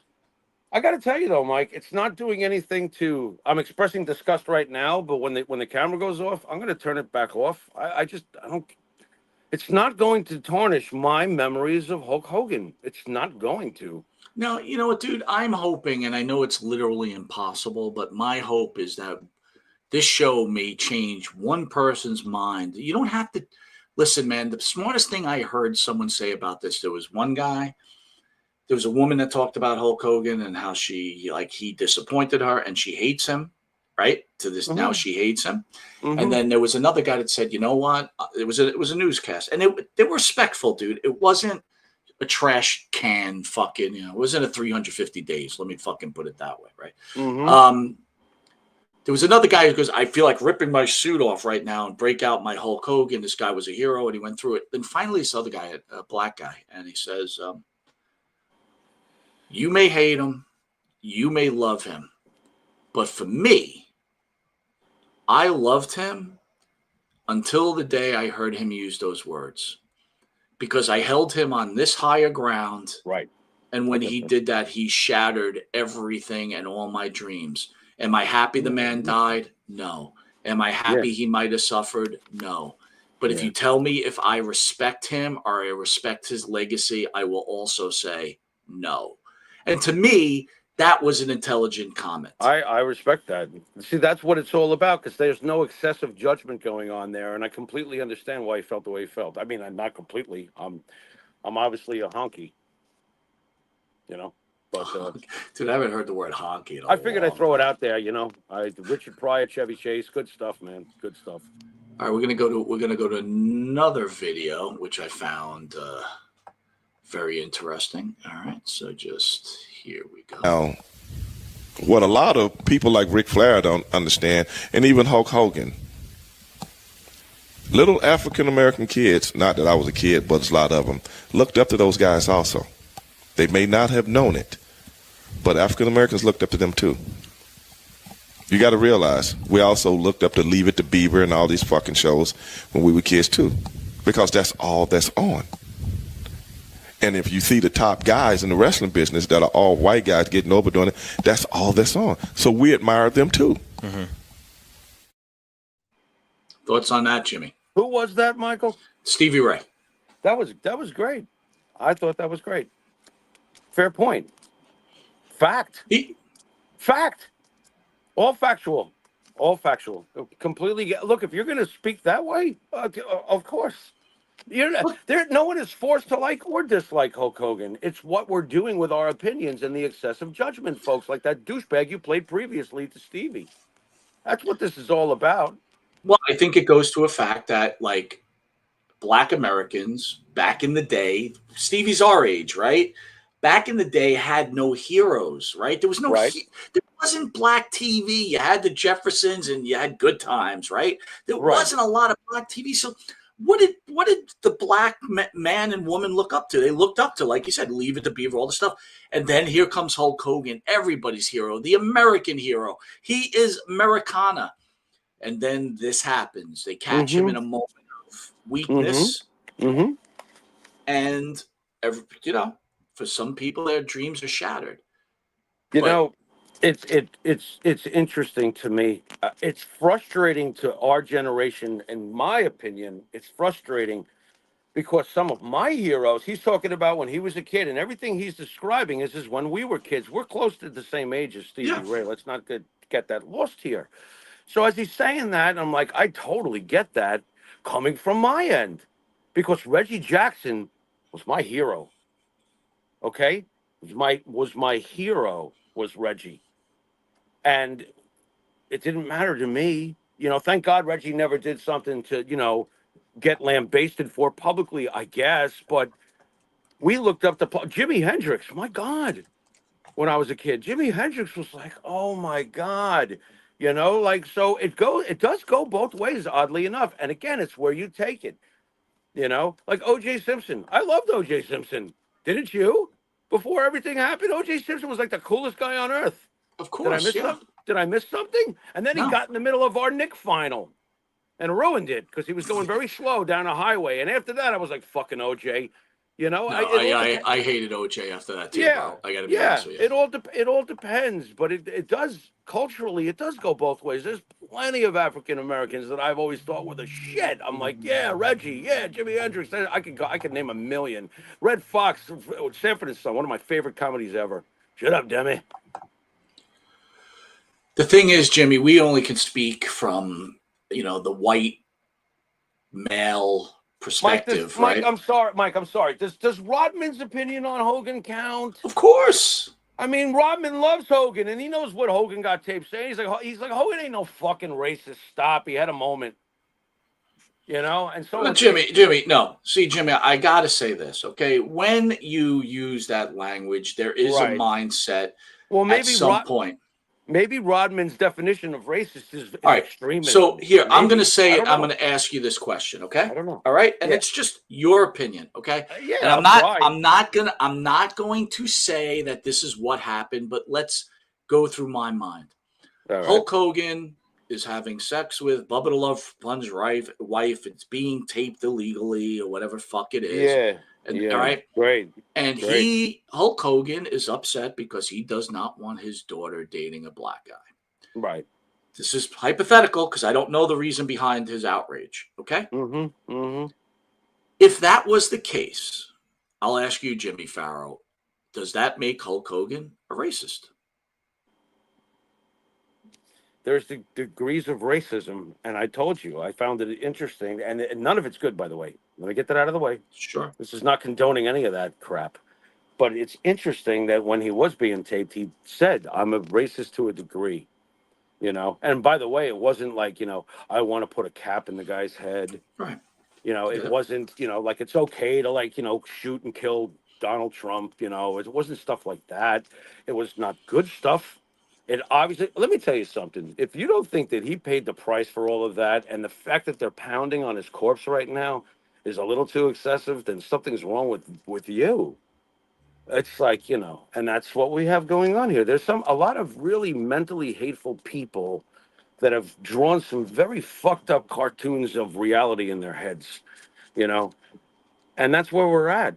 I got to tell you, though, Mike, it's not doing anything to... I'm expressing disgust right now, but when the camera goes off, I'm going to turn it back off. I don't... It's not going to tarnish my memories of Hulk Hogan. It's not going to. No, you know what, dude? I'm hoping, and I know it's literally impossible, but my hope is that this show may change one person's mind. You don't have to Listen, man, the smartest thing I heard someone say about this, there was a woman that talked about Hulk Hogan and how he disappointed her and she hates him, right? To this now she hates him. And then there was another guy that said, you know what? It was a newscast, and they were respectful, dude. It wasn't a trash can fucking, it wasn't a 350 days. Let me fucking put it that way, right? There was another guy who goes, I feel like ripping my suit off right now and break out my Hulk Hogan. This guy was a hero, and he went through it. Then finally, this other guy, a black guy, and he says, you may hate him, you may love him, but for me, I loved him until the day I heard him use those words, because I held him on this higher ground. Right. And when he did that, he shattered everything and all my dreams. Am I happy the man died? No. Am I happy he might have suffered? No. But if you tell me if I respect him or I respect his legacy, I will also say no. And to me, that was an intelligent comment. I respect that. See, that's what it's all about, because there's no excessive judgment going on there, and I completely understand why he felt the way he felt. I mean, I'm not completely. I'm obviously a honky, But dude, I haven't heard the word honky. I figured I'd throw it out there. Richard Pryor, Chevy Chase, good stuff, man, good stuff. All right, we're gonna go to another video which I found very interesting. All right, so just here we go. Now, what a lot of people like Ric Flair don't understand, and even Hulk Hogan, little African American kids, not that I was a kid, but a lot of them, looked up to those guys also. They may not have known it, but African Americans looked up to them too. You got to realize, we also looked up to Leave It to Beaver and all these fucking shows when we were kids too, because that's all that's on. And if you see the top guys in the wrestling business that are all white guys getting over doing it, that's all that's on. So we admire them too. Mm-hmm. Thoughts on that, Jimmy? Who was that, Michael? Stevie Ray. That was great. I thought that was great. Fair point. Fact. Fact. All factual. All factual. Completely. Look, if you're going to speak that way, of course. No one is forced to like or dislike Hulk Hogan. It's what we're doing with our opinions and the excessive judgment, folks, like that douchebag you played previously to Stevie. That's what this is all about. Well, I think it goes to a fact that, like, Black Americans back in the day, Stevie's our age, right? Back in the day, had no heroes, right? There was no, there wasn't black TV. You had the Jeffersons and you had Good Times, right? There wasn't a lot of black TV. So what did the black man and woman look up to? They looked up to, like you said, Leave It to Beaver, all the stuff. And then here comes Hulk Hogan, everybody's hero, the American hero. He is Americana. And then this happens. They catch him in a moment of weakness. And, for some people, their dreams are shattered. It's interesting to me. It's frustrating to our generation, in my opinion. It's frustrating because some of my heroes, he's talking about when he was a kid, and everything he's describing is when we were kids. We're close to the same age as Stevie Ray. Let's not get that lost here. So as he's saying that, I'm like, I totally get that coming from my end, because Reggie Jackson was my hero. Okay, was my hero was Reggie. And it didn't matter to me. Thank God Reggie never did something to, get lambasted for publicly, I guess. But we looked up to Jimi Hendrix. My God. When I was a kid, Jimi Hendrix was like, oh, my God. So it does go both ways, oddly enough. And again, it's where you take it. Like O.J. Simpson. I loved O.J. Simpson. Didn't you? Before everything happened, O.J. Simpson was like the coolest guy on earth. Of course, Did I miss something? And then he got in the middle of our Nick final and ruined it because he was going very slow down a highway. And after that, I was like, fucking OJ. I hated OJ after that too, bro. I gotta be honest with you. It all depends, but it does culturally. It does go both ways. There's plenty of African Americans that I've always thought were the shit. I'm like, yeah, Reggie, yeah, Jimi Hendrix. I could name a million. Red Fox, Sanford and Son, one of my favorite comedies ever. Shut up, Demi. The thing is, Jimmy, we only can speak from, the white male perspective, Mike, right? I'm sorry, Mike. I'm sorry. Does Rodman's opinion on Hogan count? Of course. I mean, Rodman loves Hogan, and he knows what Hogan got taped saying. He's like Hogan ain't no fucking racist. Stop. He had a moment, you know. And so Jimmy, no. See, Jimmy, I gotta say this, okay? When you use that language, there is a right. mindset Well, at some point. maybe Rodman's definition of racist is All right. extremism. So here, I'm going to Maybe. I say, don't I'm know. going to ask you this question, okay? I don't know. All right, and Yeah. it's just your opinion, okay? Yeah, and I'll try. I'm not going to say that this is what happened, but let's go through my mind. All right. Hulk Hogan is having sex with Bubba the Love Sponge's wife. It's being taped illegally or whatever fuck it is. Yeah. And, yeah. All right. Great. And Hulk Hogan is upset because he does not want his daughter dating a black guy. Right. This is hypothetical because I don't know the reason behind his outrage. Okay. Mm-hmm. Mm-hmm. If that was the case, I'll ask you, Jimmy Farrow, does that make Hulk Hogan a racist? There's the degrees of racism, and I told you, I found it interesting, and none of it's good, by the way. Let me get that out of the way. Sure. This is not condoning any of that crap. But it's interesting that when he was being taped, he said, I'm a racist to a degree, you know? And by the way, it wasn't like, you know, I want to put a cap in the guy's head. Right. You know, it wasn't, you know, like it's okay to like, you know, shoot and kill Donald Trump, you know, it wasn't stuff like that. It was not good stuff. It obviously, let me tell you something. If you don't think that he paid the price for all of that, and the fact that they're pounding on his corpse right now is a little too excessive, then something's wrong with you. It's like, you know, and that's what we have going on here. There's a lot of really mentally hateful people that have drawn some very fucked up cartoons of reality in their heads, you know, and that's where we're at.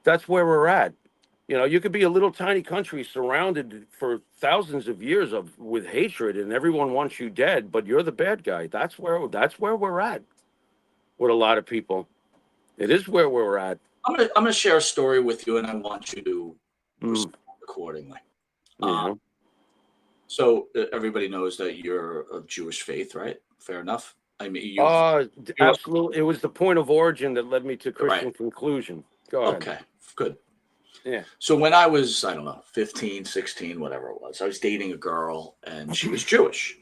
That's where we're at. You know, you could be a little tiny country surrounded for thousands of years with hatred, and everyone wants you dead, but you're the bad guy. That's where we're at with a lot of people. It is where we're at. I'm gonna share a story with you, and I want you to respond accordingly. Yeah. So everybody knows that you're of Jewish faith, right? Fair enough. I mean, Absolutely. It was the point of origin that led me to Christian conclusion. Go ahead. Okay, good. Yeah. So when I was, I don't know, 15, 16, whatever it was, I was dating a girl and she was Jewish.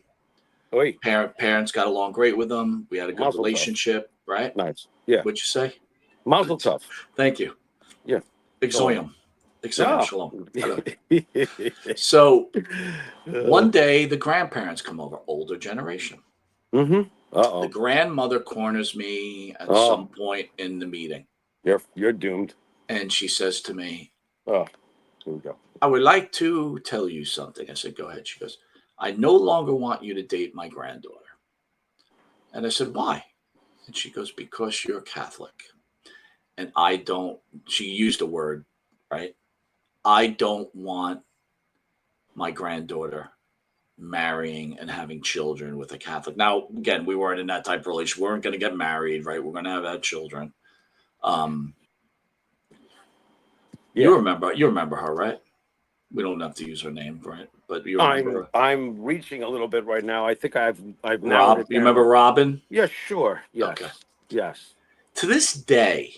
Oi. Parents got along great with them. We had a good Mazel tov. relationship, right? Nice. Yeah. What'd you say? Mazel tov. Thank you. Yeah. Exoyam. Oh. Shalom. So one day the grandparents come over, older generation. Mm-hmm. Uh-oh. The grandmother corners me at some point in the meeting. You're doomed. And she says to me, oh, here we go. I would like to tell you something. I said, go ahead. She goes, I no longer want you to date my granddaughter. And I said, why? And she goes, because you're Catholic. And she used a word, right? I don't want my granddaughter marrying and having children with a Catholic. Now, again, we weren't in that type of relationship. We weren't going to get married, right? We're going to have children. You remember her, right? We don't have to use her name, right? But you remember her. I'm reaching a little bit right now. I think I've now. You remember Robin? Yeah, sure. Yes. Okay. Yes. To this day,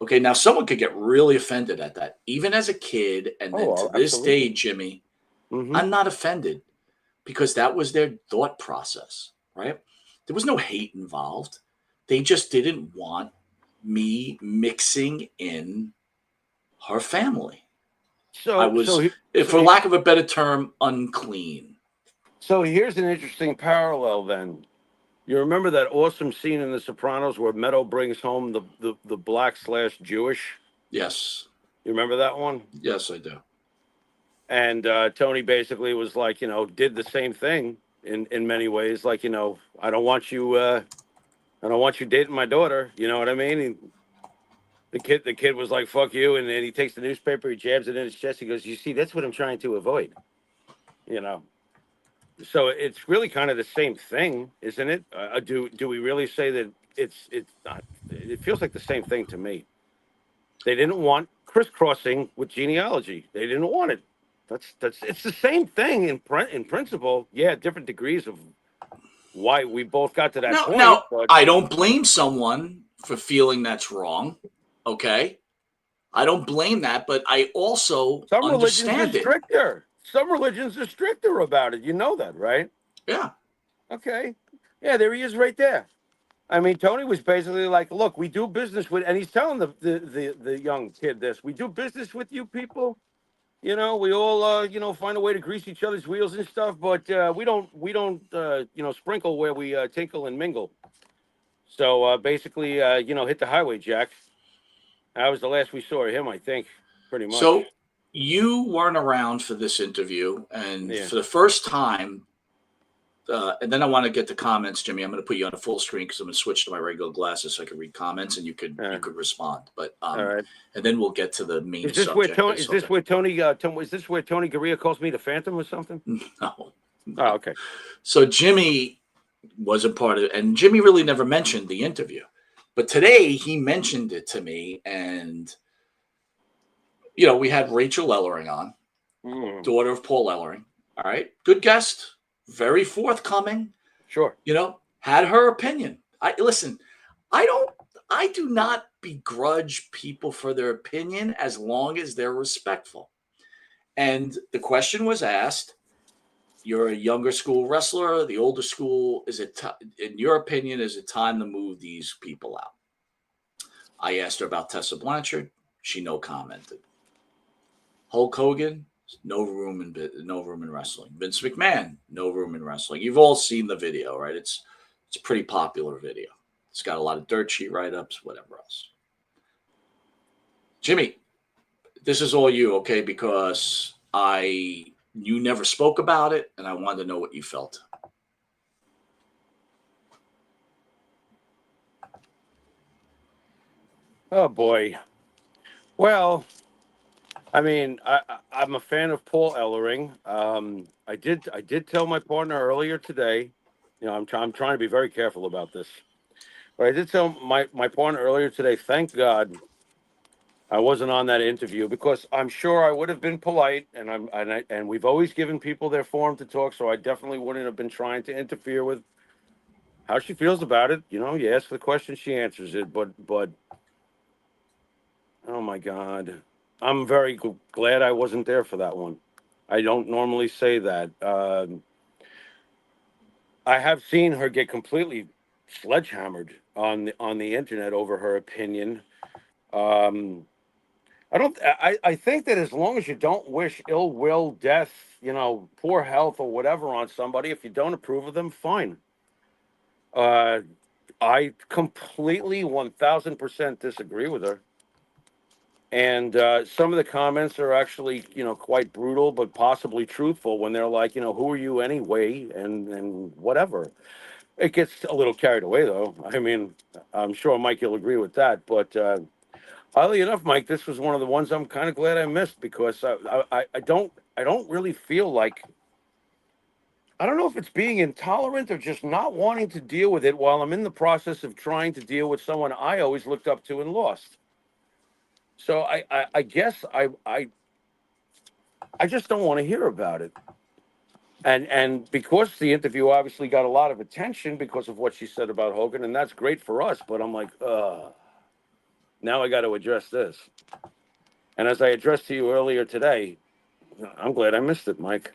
okay, now someone could get really offended at that, even as a kid, and then to this day, Jimmy, I'm not offended because that was their thought process, right? There was no hate involved. They just didn't want me mixing in her family. So I was, for lack of a better term, unclean. So here's an interesting parallel then. You remember that awesome scene in The Sopranos where Meadow brings home the black/Jewish? Yes. You remember that one? Yes, I do. And Tony basically was like, you know, did the same thing in many ways. Like, you know, I don't want you dating my daughter. You know what I mean? The kid was like, fuck you. And then he takes the newspaper, he jabs it in his chest. He goes, you see, that's what I'm trying to avoid. You know? So it's really kind of the same thing, isn't it? Do we really say that it's not? It feels like the same thing to me. They didn't want crisscrossing with genealogy. They didn't want it. It's the same thing in principle. Yeah, different degrees of why we both got to that point. Now, I don't blame someone for feeling that's wrong. Okay. I don't blame that, but I also Some religions are understand it. stricter. Some religions are stricter about it. You know that, right? Yeah. Okay. Yeah, there he is right there. I mean, Tony was basically like, look, we do business with, and he's telling the young kid this, we do business with you people. You know, we all, find a way to grease each other's wheels and stuff, but we don't, sprinkle where we tinkle and mingle. So basically, hit the highway, Jack. That was the last we saw of him, I think, pretty much. So you weren't around for this interview, and Yeah. for the first time, and then I want to get the comments, Jimmy. I'm going to put you on a full screen because I'm going to switch to my regular glasses so I can read comments, and you could respond. But All right. and then we'll get to the main Is this subject. where Tony? Is this where Tony? Is this where Tony Garea calls me the Phantom or something? No. Oh, okay. So Jimmy wasn't part of it, and Jimmy really never mentioned the interview, but today he mentioned it to me, and we had Rachel Ellering on, daughter of Paul Ellering. All right, good guest. Very forthcoming. Sure. Had her opinion. I do not begrudge people for their opinion as long as they're respectful. And the question was asked, you're a younger school wrestler, the older school, in your opinion, is it time to move these people out? I asked her about Tessa Blanchard. She no commented. Hulk Hogan, no room in wrestling. Vince McMahon, no room in wrestling. You've all seen the video, right? It's a pretty popular video. It's got a lot of dirt sheet write-ups, whatever else. Jimmy, this is all you, okay? Because you never spoke about it, and I wanted to know what you felt. Oh boy. Well, I mean, I'm a fan of Paul Ellering. I did tell my partner earlier today. I'm trying to be very careful about this, but I did tell my partner earlier today. Thank God I wasn't on that interview, because I'm sure I would have been polite, and we've always given people their forum to talk, so I definitely wouldn't have been trying to interfere with how she feels about it. You ask the question, she answers it, but oh my God. I'm very glad I wasn't there for that one. I don't normally say that. I have seen her get completely sledgehammered on the internet over her opinion. I think that as long as you don't wish ill will, death, poor health or whatever on somebody, if you don't approve of them, fine. I completely 1000% disagree with her. And some of the comments are actually, quite brutal, but possibly truthful when they're like, who are you anyway? And whatever. It gets a little carried away, though. I mean, I'm sure Mike, you'll agree with that. But oddly enough, Mike, this was one of the ones I'm kind of glad I missed, because I don't really feel like, I don't know if it's being intolerant or just not wanting to deal with it while I'm in the process of trying to deal with someone I always looked up to and lost. So I guess I just don't want to hear about it. And because the interview obviously got a lot of attention because of what she said about Hogan, and that's great for us, but I'm like, now I got to address this. And as I addressed to you earlier today, I'm glad I missed it, Mike.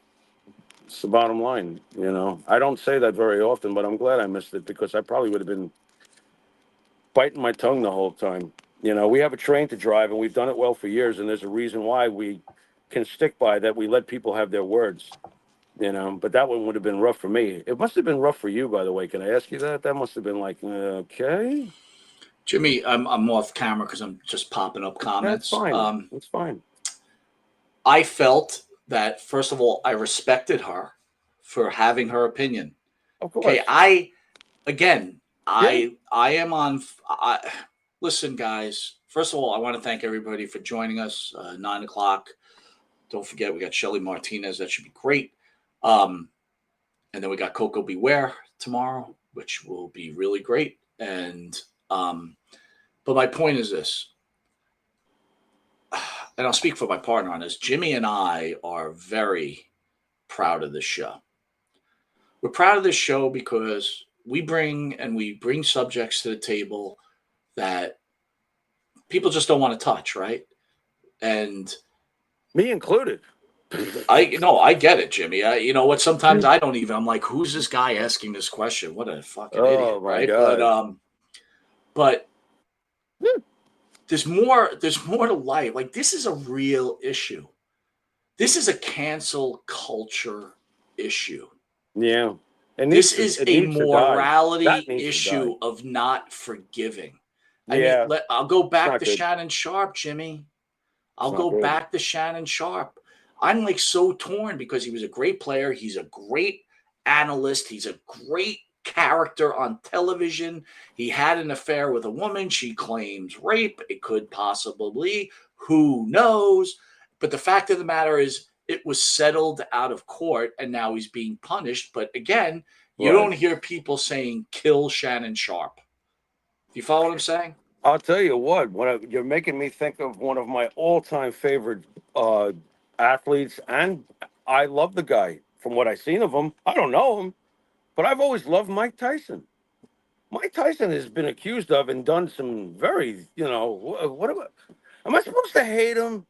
It's the bottom line. I don't say that very often, but I'm glad I missed it, because I probably would have been biting my tongue the whole time. We have a train to drive, and we've done it well for years, and there's a reason why we can stick by that. We let people have their words, but that one would have been rough for me. It must have been rough for you, by the way. Can I ask you that? That must have been like, okay. Jimmy, I'm off camera because I'm just popping up comments. That's fine. That's fine. I felt that, first of all, I respected her for having her opinion. Of course. Okay, I am on. Listen, guys. First of all, I want to thank everybody for joining us. 9:00. Don't forget, we got Shelly Martinez. That should be great. And then we got Coco Beware tomorrow, which will be really great. And but my point is this, and I'll speak for my partner on this. Jimmy and I are very proud of this show. We're proud of this show because we bring subjects to the table that people just don't want to touch, right? And Me included. I get it, Jimmy. You know what? Sometimes I don't even. I'm like, who's this guy asking this question? What a fucking Oh idiot, my right? God. But there's more. There's more to life. Like this is a real issue. This is a cancel culture issue. Yeah. This is It a needs to die. That morality needs to die. issue of not forgiving. I mean, Yeah. I'll go It's back not to good. Shannon Sharp, Jimmy. It's I'll not go good. back to Shannon Sharp. I'm like so torn because he was a great player. He's a great analyst. He's a great character on television. He had an affair with a woman. She claims rape. It could possibly, who knows? But the fact of the matter is, it was settled out of court and now he's being punished. But again, you Right. don't hear people saying kill Shannon Sharp. Do you follow what I'm saying? I'll tell you what, you're making me think of one of my all-time favorite athletes, and I love the guy. From what I've seen of him, I don't know him, but I've always loved Mike Tyson. Mike Tyson has been accused of and done some very, am I supposed to hate him?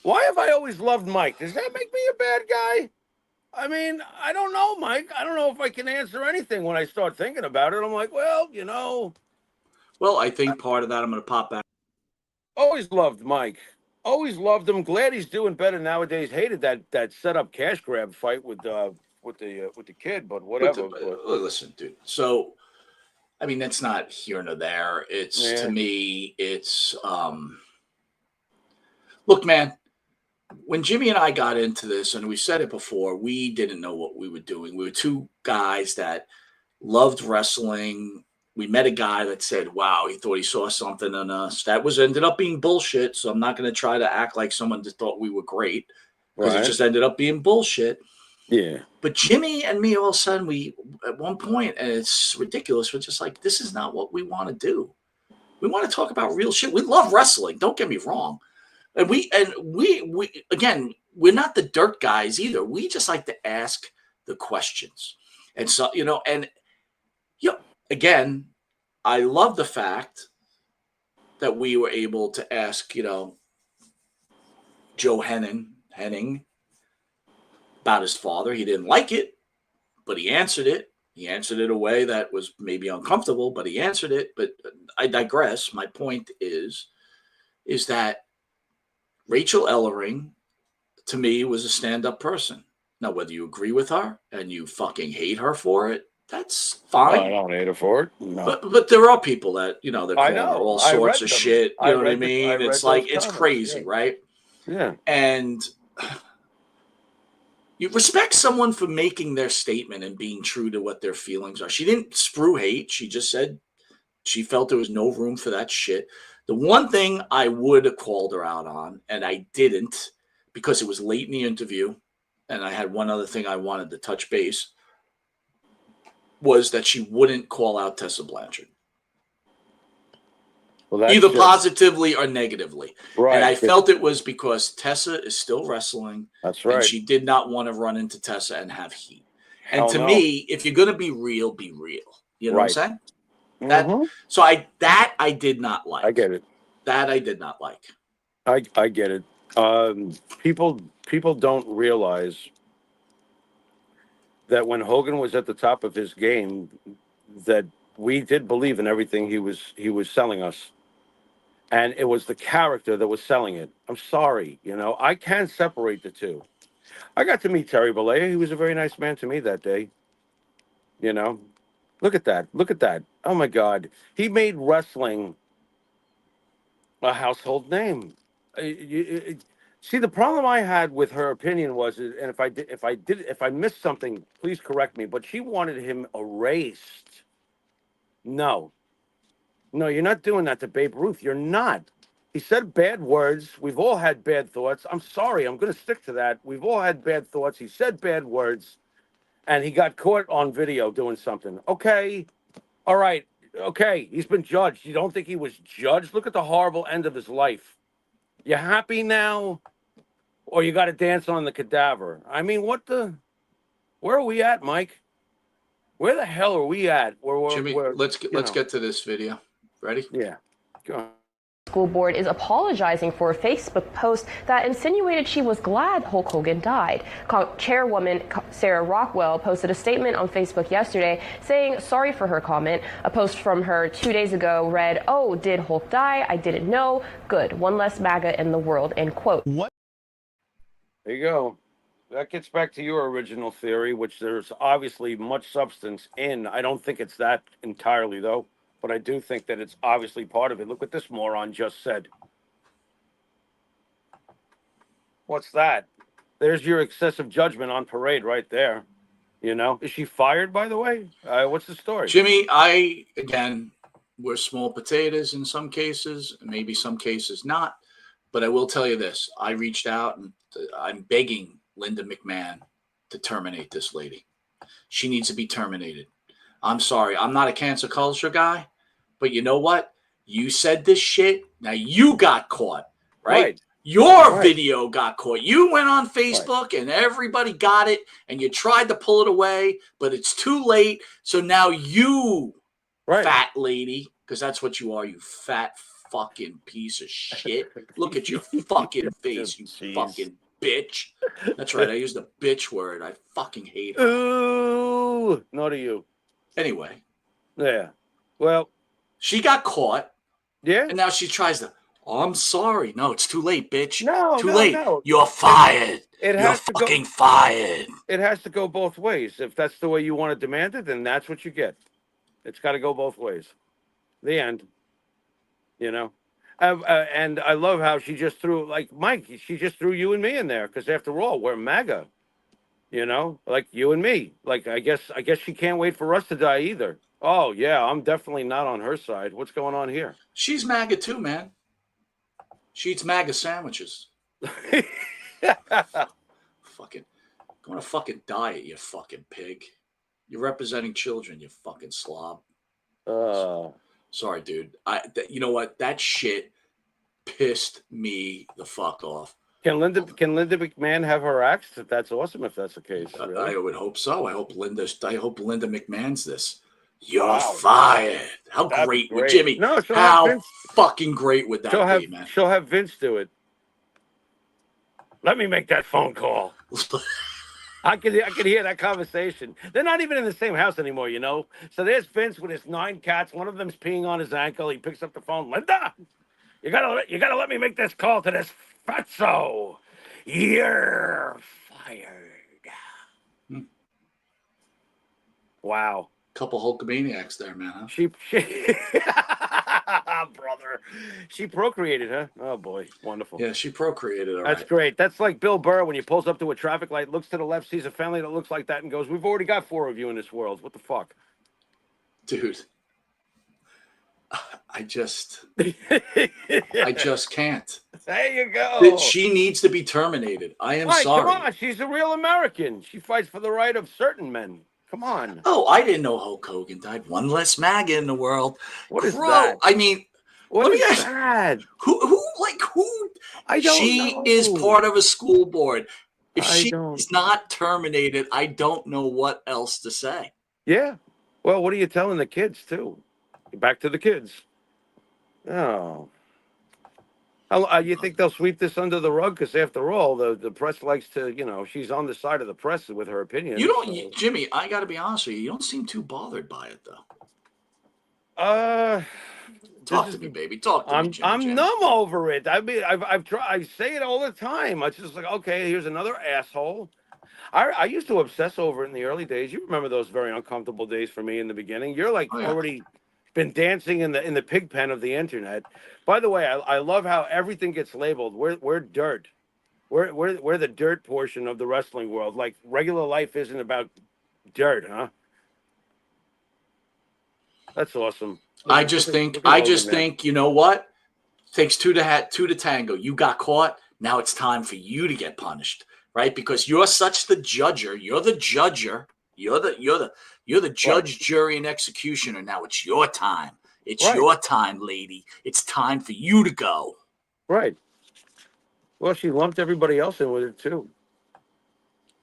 Why have I always loved Mike? Does that make me a bad guy? I mean, I don't know, Mike. I don't know if I can answer anything when I start thinking about it. I'm like, well, Well, I think part of that, I'm going to pop back. always loved Mike. Always loved him. Glad he's doing better nowadays. Hated that set up cash grab fight with the kid, but whatever. Listen, dude. So, I mean, that's not here nor there. It's Yeah. to me, it's look, man. When Jimmy and I got into this, and we said it before, we didn't know what we were doing. We were two guys that loved wrestling. We met a guy that said, wow, he thought he saw something in us. That was ended up being bullshit. So I'm not going to try to act like someone that thought we were great because it Right. just ended up being bullshit. Yeah. But Jimmy and me, all of a sudden, we at one point, and it's ridiculous, we're just like, this is not what we want to do. We want to talk about real shit. We love wrestling. Don't get me wrong. And we again, we're not the dirt guys either. We just like to ask the questions. And so, again, I love the fact that we were able to ask, Joe Henning about his father. He didn't like it, but he answered it. He answered it a way that was maybe uncomfortable, but he answered it. But I digress. My point is that Rachel Ellering, to me, was a stand-up person. Now, whether you agree with her and you fucking hate her for it, that's fine. I don't hate her for it. No. But there are people that, they're calling her all I sorts read of them. shit. You I know what I read the- mean? I read It's like, those it's comments, crazy, yeah. right? Yeah. And you respect someone for making their statement and being true to what their feelings are. She didn't sprue hate. She just said she felt there was no room for that shit. The one thing I would have called her out on, and I didn't because it was late in the interview, and I had one other thing I wanted to touch base, was that she wouldn't call out Tessa Blanchard. Well, Either positively or negatively. Right. And I felt it was because Tessa is still wrestling. That's right. And she did not want to run into Tessa and have heat. And Hell to no. me, if you're going to be real, be real. You know what I'm saying? Mhm. So I did not like. I get it. That I did not like. I get it. People don't realize that when Hogan was at the top of his game, that we did believe in everything he was selling us, and it was the character that was selling it. I'm sorry, I can separate the two. I got to meet Terry Bollea. He was a very nice man to me that day. Look at that. Look at that. Oh my God, he made wrestling a household name. See, the problem I had with her opinion was, and if I missed something, please correct me. But she wanted him erased. No, you're not doing that to Babe Ruth. You're not. He said bad words. We've all had bad thoughts. I'm sorry. I'm going to stick to that. We've all had bad thoughts. He said bad words, and he got caught on video doing something. Okay, all right. Okay, he's been judged. You don't think he was judged? Look at the horrible end of his life. You happy now? Or you got to dance on the cadaver? I mean, where are we at, Mike? Where the hell are we at? Jimmy, let's get to this video. Ready? Yeah. Go on. School board is apologizing for a Facebook post that insinuated she was glad Hulk Hogan died. Chairwoman Sarah Rockwell posted a statement on Facebook yesterday saying sorry for her comment. A post from her 2 days ago read, "Oh, did Hulk die? I didn't know. Good. One less MAGA in the world," end quote. What? There you go. That gets back to your original theory, which there's obviously much substance in. I don't think it's that entirely, though. But I do think that it's obviously part of it. Look what this moron just said. What's that? There's your excessive judgment on parade right there. You know, is she fired, by the way? What's the story? Jimmy, again, we're small potatoes in some cases, maybe some cases not. But I will tell you this. I reached out and I'm begging Linda McMahon to terminate this lady. She needs to be terminated. I'm sorry. I'm not a cancel culture guy, but you know what? You said this shit. Now you got caught, right? Your video got caught. You went on Facebook and everybody got it and you tried to pull it away, but it's too late. So now you, fat lady, because that's what you are, you fat fucking piece of shit. Look at your fucking face, you fucking bitch. That's right. I used the bitch word. I fucking hate her. Ooh, no to you. Anyway. Yeah. Well, she got caught. Yeah. And now she tries to, oh, I'm sorry. No, it's too late, bitch. No, too late. No. You're fired. You're fucking fired. It has to go both ways. If that's the way you want to demand it, then that's what you get. It's got to go both ways. The end. You know? And I love how she just threw, like, Mike, she just threw you and me in there. Because after all, we're MAGA. You know? Like you and me. Like, I guess she can't wait for us to die either. Oh, yeah, I'm definitely not on her side. What's going on here? She's MAGA too, man. She eats MAGA sandwiches. Fucking going to fucking diet, you fucking pig. You're representing children, you fucking slob. Sorry, dude. You know what? That shit pissed me the fuck off. Can Linda McMahon have her axed? That's awesome if that's the case. Really. I would hope so. I hope Linda McMahon's this. You're fired. How great would Jimmy? No, how fucking great would that be, man? She'll have Vince do it. Let me make that phone call. I can hear that conversation. They're not even in the same house anymore, you know. So there's Vince with his 9 cats. One of them's peeing on his ankle. He picks up the phone. Linda, you gotta let me make this call to this fatso. You're fired. Wow. Couple Hulkamaniacs there, man. Huh? She brother. She procreated, huh? Oh boy, wonderful. Yeah, she procreated. That's great. That's like Bill Burr when he pulls up to a traffic light, looks to the left, sees a family that looks like that, and goes, "We've already got 4 of you in this world. What the fuck?" Dude, I just can't. There you go. She needs to be terminated. I am sorry. Come on, she's a real American. She fights for the right of certain men. Come on. Oh, I didn't know Hulk Hogan died. One less MAGA in the world. What is that? I mean, what is that? Who? I don't know. She is part of a school board. If she is not terminated, I don't know what else to say. Yeah. Well, what are you telling the kids, too? Back to the kids. Oh. You think they'll sweep this under the rug? Because after all, the press likes to, you know, she's on the side of the press with her opinion. You don't, Jimmy, I got to be honest with you. You don't seem too bothered by it, though. Talk to me, baby. Talk to me, Jimmy. I'm numb over it. I mean, I've tried. I say it all the time. It's just like, okay, here's another asshole. I used to obsess over it in the early days. You remember those very uncomfortable days for me in the beginning. You're like already been dancing in the pig pen of the internet. By the way, I love how everything gets labeled. We're dirt. We're the dirt portion of the wrestling world. Like regular life isn't about dirt, huh? That's awesome. I just think, you know what? Takes two to tango. You got caught. Now it's time for you to get punished, right? Because you're such the judger. You're the judger. You're the judge, jury, and executioner. Now it's your time. It's your time, lady. It's time for you to go. Right. Well, she lumped everybody else in with it too.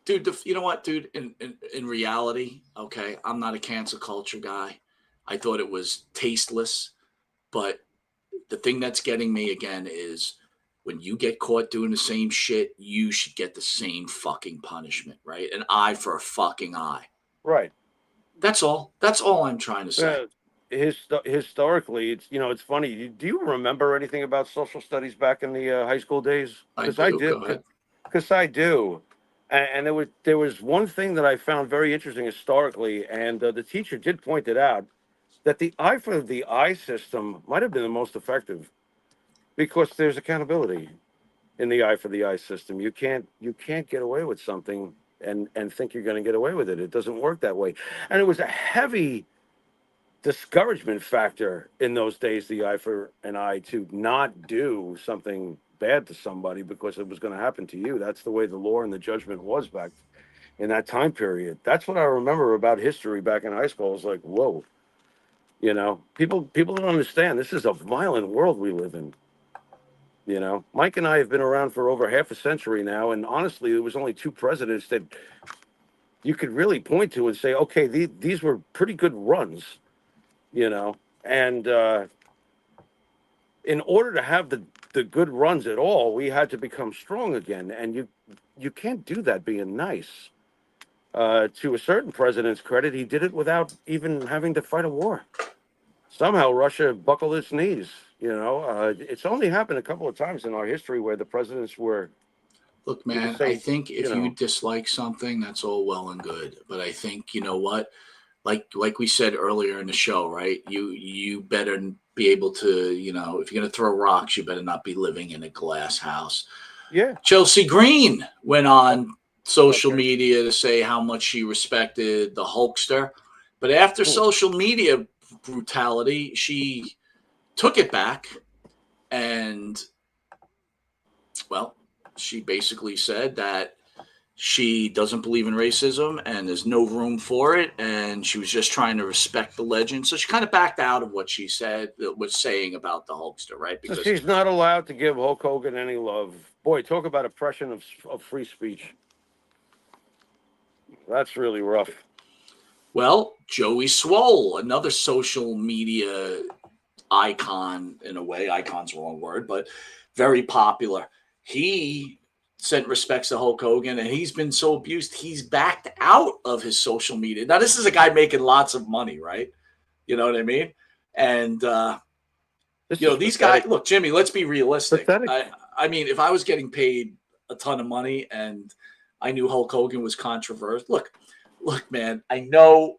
Dude, you know what, dude? In reality, okay, I'm not a cancel culture guy. I thought it was tasteless, but the thing that's getting me again is when you get caught doing the same shit, you should get the same fucking punishment, right? An eye for a fucking eye. Right. That's all. That's all I'm trying to say. Historically, it's funny. Do you remember anything about social studies back in the high school days? I Because I do. do. Go ahead. Because I do. And there was one thing that I found very interesting historically, and the teacher did point it out, that the eye for the eye system might have been the most effective because there's accountability in the eye for the eye system. You can't get away with something and think you're going to get away with it. It doesn't work that way. And it was a heavy discouragement factor in those days, the eye for an eye, to not do something bad to somebody because it was going to happen to you. That's the way the law and the judgment was back in that time period. That's what I remember about history back in high school. I was like, whoa, people don't understand. This is a violent world we live in. Mike and I have been around for over half a century now, and honestly, there was only two presidents that you could really point to and say, okay, these were pretty good runs. And in order to have the good runs at all, we had to become strong again. And you can't do that being nice. To a certain president's credit, he did it without even having to fight a war. Somehow Russia buckled its knees. It's only happened a couple of times in our history where the presidents were. Look, man, I think if you dislike something, that's all well and good. But I think, you know what? Like we said earlier in the show, right? You better be able to, if you're going to throw rocks, you better not be living in a glass house. Yeah. Chelsea Green went on social media to say how much she respected the Hulkster. But after social media brutality, she took it back and, well, she basically said that she doesn't believe in racism and there's no room for it. And she was just trying to respect the legend. So she kind of backed out of what she was saying about the Hulkster, right? Because she's not allowed to give Hulk Hogan any love. Boy, talk about oppression of free speech. That's really rough. Well, Joey Swole, another social media icon in a way. Icon's the wrong word, but very popular. He sent respects to Hulk Hogan, and he's been so abused, he's backed out of his social media. Now, this is a guy making lots of money, right? You know what I mean? And, these guys, look, Jimmy, let's be realistic. I mean, if I was getting paid a ton of money and I knew Hulk Hogan was controversial, look, man, I know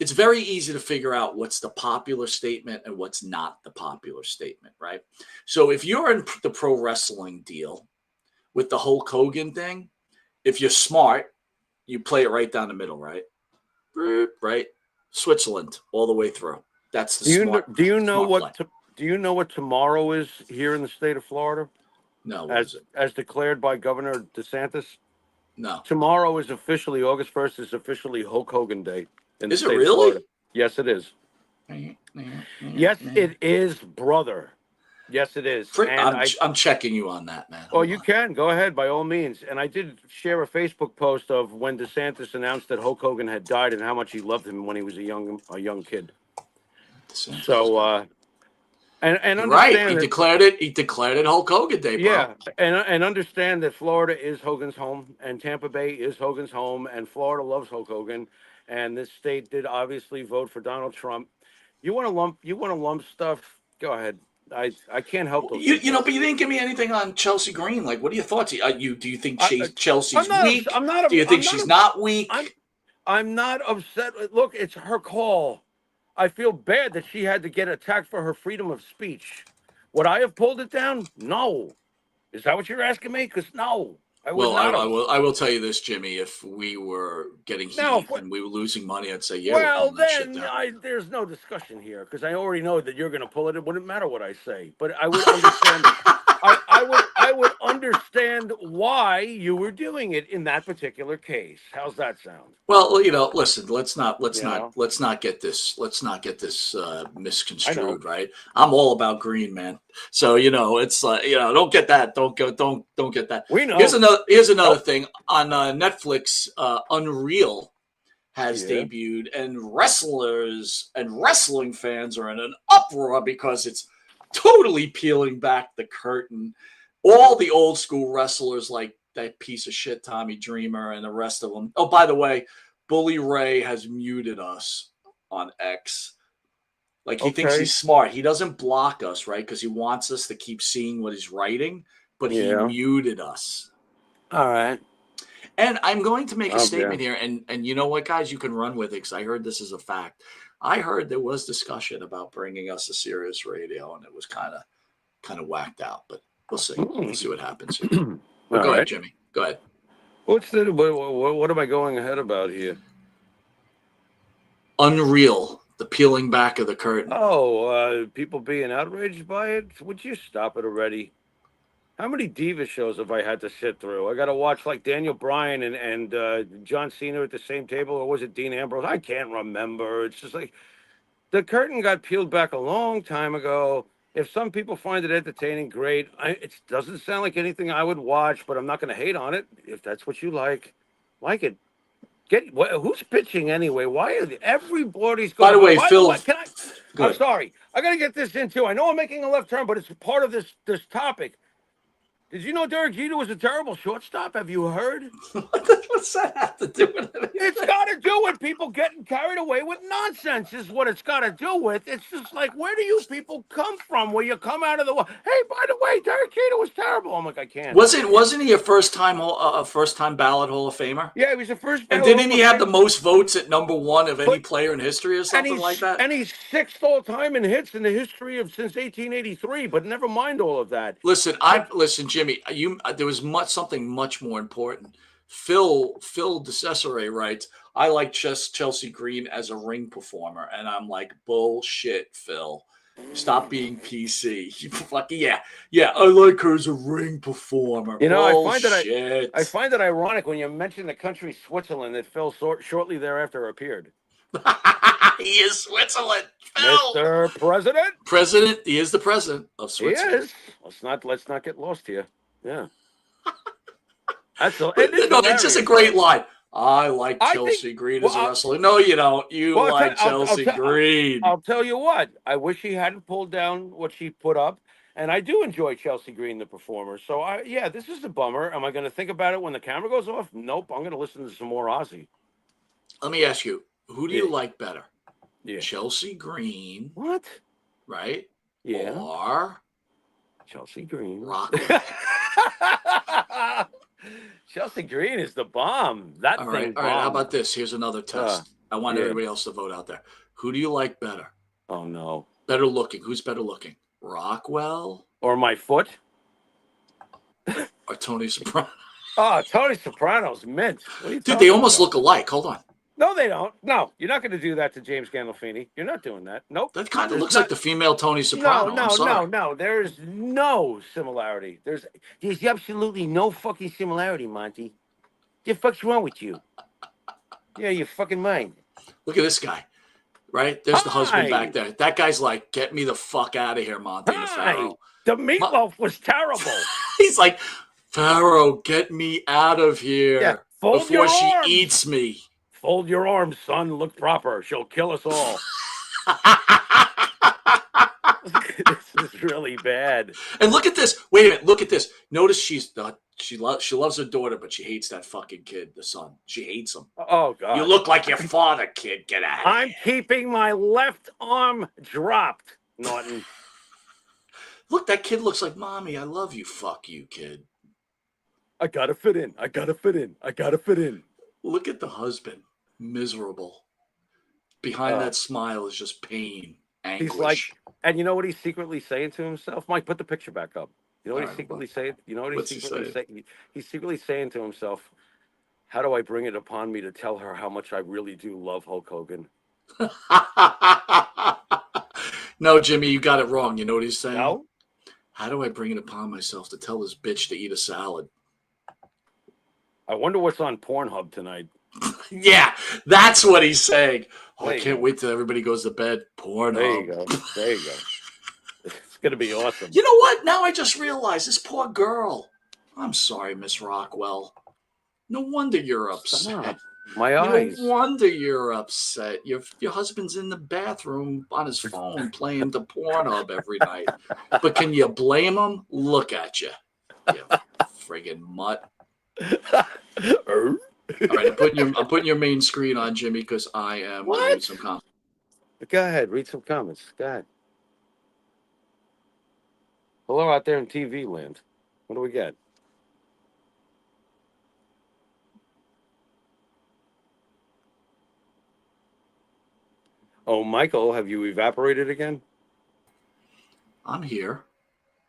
it's very easy to figure out what's the popular statement and what's not the popular statement, right? So if you're in the pro wrestling deal with the Hulk Hogan thing, if you're smart, you play it right down the middle, right? Right? Switzerland all the way through. That's the smart. Do you know what tomorrow is here in the state of Florida? No. As declared by Governor DeSantis? No. Tomorrow is officially, August 1st is officially Hulk Hogan Day. Is it really? Yes, it is. Yes, it is, brother. Yes, it is. I'm checking you on that, man. Oh, you can. Go ahead, by all means. And I did share a Facebook post of when DeSantis announced that Hulk Hogan had died and how much he loved him when he was a young kid. DeSantis. So, and understand right, he declared it Hulk Hogan Day, bro. Yeah, and understand that Florida is Hogan's home, and Tampa Bay is Hogan's home, and Florida loves Hulk Hogan, and this state did obviously vote for Donald Trump. You want to lump stuff? Go ahead. I can't help those. But you didn't give me anything on Chelsea Green. Like, what are your thoughts? Do you think Chelsea's weak? Do you think she's not weak? I'm not upset. Look, it's her call. I feel bad that she had to get attacked for her freedom of speech. Would I have pulled it down? No. Is that what you're asking me? Because no, I would not. I will tell you this, Jimmy. If we were getting heat and we were losing money, I'd say, yeah. Well, then there's no discussion here because I already know that you're going to pull it. It wouldn't matter what I say, but I would understand. I would understand why you were doing it in that particular case. How's that sound? Well, listen. Let's not get this misconstrued, right? I'm all about green, man. So it's don't get that. Don't get that. We know. Here's another thing on Netflix. Unreal has debuted, and wrestlers and wrestling fans are in an uproar because it's totally peeling back the curtain. All the old school wrestlers, like that piece of shit Tommy Dreamer and the rest of them. Oh, by the way, Bully Ray has muted us on X. Like, he thinks he's smart. He doesn't block us, right? Because he wants us to keep seeing what he's writing, but he muted us. All right. And I'm going to make a statement here, and you know what, guys? You can run with it, because I heard this is a fact. I heard there was discussion about bringing us a Sirius radio, and it was kind of whacked out. But we'll see. We'll see what happens here. But go ahead, Jimmy. Go ahead. What am I going ahead about here? Unreal. The peeling back of the curtain. Oh, people being outraged by it? Would you stop it already? How many diva shows have I had to sit through? I got to watch like Daniel Bryan and John Cena at the same table, or was it Dean Ambrose? I can't remember. It's just like the curtain got peeled back a long time ago. If some people find it entertaining, great. It doesn't sound like anything I would watch, but I'm not going to hate on it. If that's what you like it. Who's pitching anyway? Why are everybody's going? By the way, Phil, I'm sorry. I got to get this in too. I know I'm making a left turn, but it's part of this topic. Did you know Derek Jeter was a terrible shortstop? Have you heard? What's that have to do with it? It's got to do with people getting carried away with nonsense is what it's got to do with. It's just like, where do you people come from? Where you come out of the hey, by the way, Derek Jeter was terrible. I'm like, I can't. Wasn't he a first time ballot Hall of Famer? Yeah, he was the first. And didn't he have the most votes at #1 of any player in history or something like that? And he's 6th all time in hits in the history of since 1883. But never mind all of that. Listen, Jimmy. There was something much more important. Phil DeCesare writes, I like Chelsea Green as a ring performer. And I'm like, bullshit, Phil. Stop being PC. You fucking yeah. I like her as a ring performer. You know, I find it ironic when you mention the country Switzerland that Phil shortly thereafter appeared. He is Switzerland, Phil. Mr. President. He is the president of Switzerland. He is. Let's not get lost here. Yeah. It's just a great line. I like Chelsea Green as a wrestler. No, you don't. You like Chelsea Green. I'll tell you what. I wish he hadn't pulled down what she put up. And I do enjoy Chelsea Green, the performer. So, this is a bummer. Am I going to think about it when the camera goes off? Nope. I'm going to listen to some more Ozzy. Let me ask you, who do you like better? Yeah. Chelsea Green. What? Right? Yeah. Or Chelsea Green. Rockwell. Chelsea Green is the bomb. All right. How about this? Here's another test. I want everybody else to vote out there. Who do you like better? Oh, no. Better looking. Who's better looking? Rockwell? Or my foot? Or Tony Soprano? Oh, Tony Soprano's mint. Dude, they almost look alike. Hold on. No, they don't. No, you're not going to do that to James Gandolfini. You're not doing that. Nope. That kind of looks like the female Tony Soprano. No. There's no similarity. There's absolutely no fucking similarity, Monty. What the fuck's wrong with you? Yeah, you're fucking mind. Look at this guy. Right? There's the husband back there. That guy's like, get me the fuck out of here, Monte The Pharaoh. The meatloaf was terrible. He's like, Pharaoh, get me out of here. Yeah, before she eats me. Fold your arms, son. Look proper. She'll kill us all. This is really bad. And look at this. Wait a minute. Look at this. Notice she loves her daughter, but she hates that fucking kid, the son. She hates him. Oh, God. You look like your father, kid. Get out of here. I'm keeping my left arm dropped, Norton. Look, that kid looks like mommy. I love you. Fuck you, kid. I gotta fit in. I gotta fit in. Look at the husband. Miserable. Behind that smile is just pain, anguish. He's like, and you know what he's secretly saying to himself? Mike, put the picture back up. You know what he's secretly saying? You know what he's secretly saying? He's secretly saying to himself, how do I bring it upon me to tell her how much I really do love Hulk Hogan? No, Jimmy, you got it wrong. You know what he's saying? No? How do I bring it upon myself to tell this bitch to eat a salad? I wonder what's on Pornhub tonight. Yeah, that's what he's saying. Oh, I can't wait till everybody goes to bed. Pornhub. There you go. It's going to be awesome. You know what? Now I just realized this poor girl. I'm sorry, Miss Rockwell. No wonder you're upset. My No eyes. wonder you're upset. Your husband's in the bathroom on his phone playing the Pornhub every night. But can you blame him? Look at you, you friggin' mutt. All right, I'm putting your main screen on, Jimmy, because I am going to read some comments. Go ahead, read some comments. Go ahead. Hello out there in TV land. What do we got? Oh, Michael, have you evaporated again? I'm here.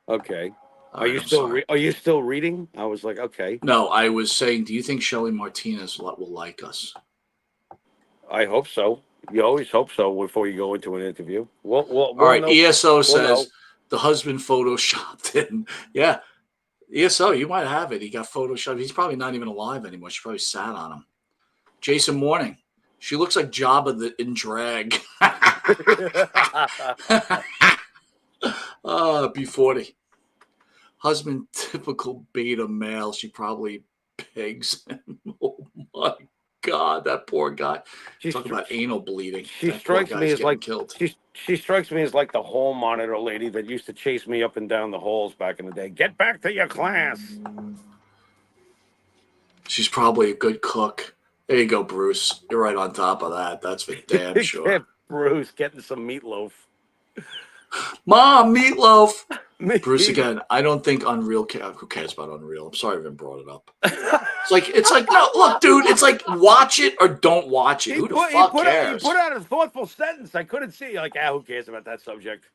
Okay. All Are right, you I'm still sorry. are you still reading? I was like, okay. No, I was saying, do you think Shelly Martinez will like us? I hope so. You always hope so before you go into an interview. All right, know. ESO says know. the husband photoshopped in. Yeah, ESO, you might have it. He got photoshopped. He's probably not even alive anymore. She probably sat on him. Jason Morning. She looks like Jabba in drag. B40. Husband, typical beta male. She probably pegs him. Oh my God, that poor guy. Talk about anal bleeding. She That poor strikes me guy's as getting like killed. she strikes me as like the hall monitor lady that used to chase me up and down the halls back in the day. Get back to your class. She's probably a good cook. There you go, Bruce. You're right on top of that. That's for damn sure. Bruce getting some meatloaf. Mom, meatloaf. Bruce again. I don't think Unreal. Who cares about Unreal? I'm sorry I even brought it up. It's like no, look, dude. It's like watch it or don't watch it. Who the fuck cares? He put out a thoughtful sentence. I couldn't see. Like, who cares about that subject?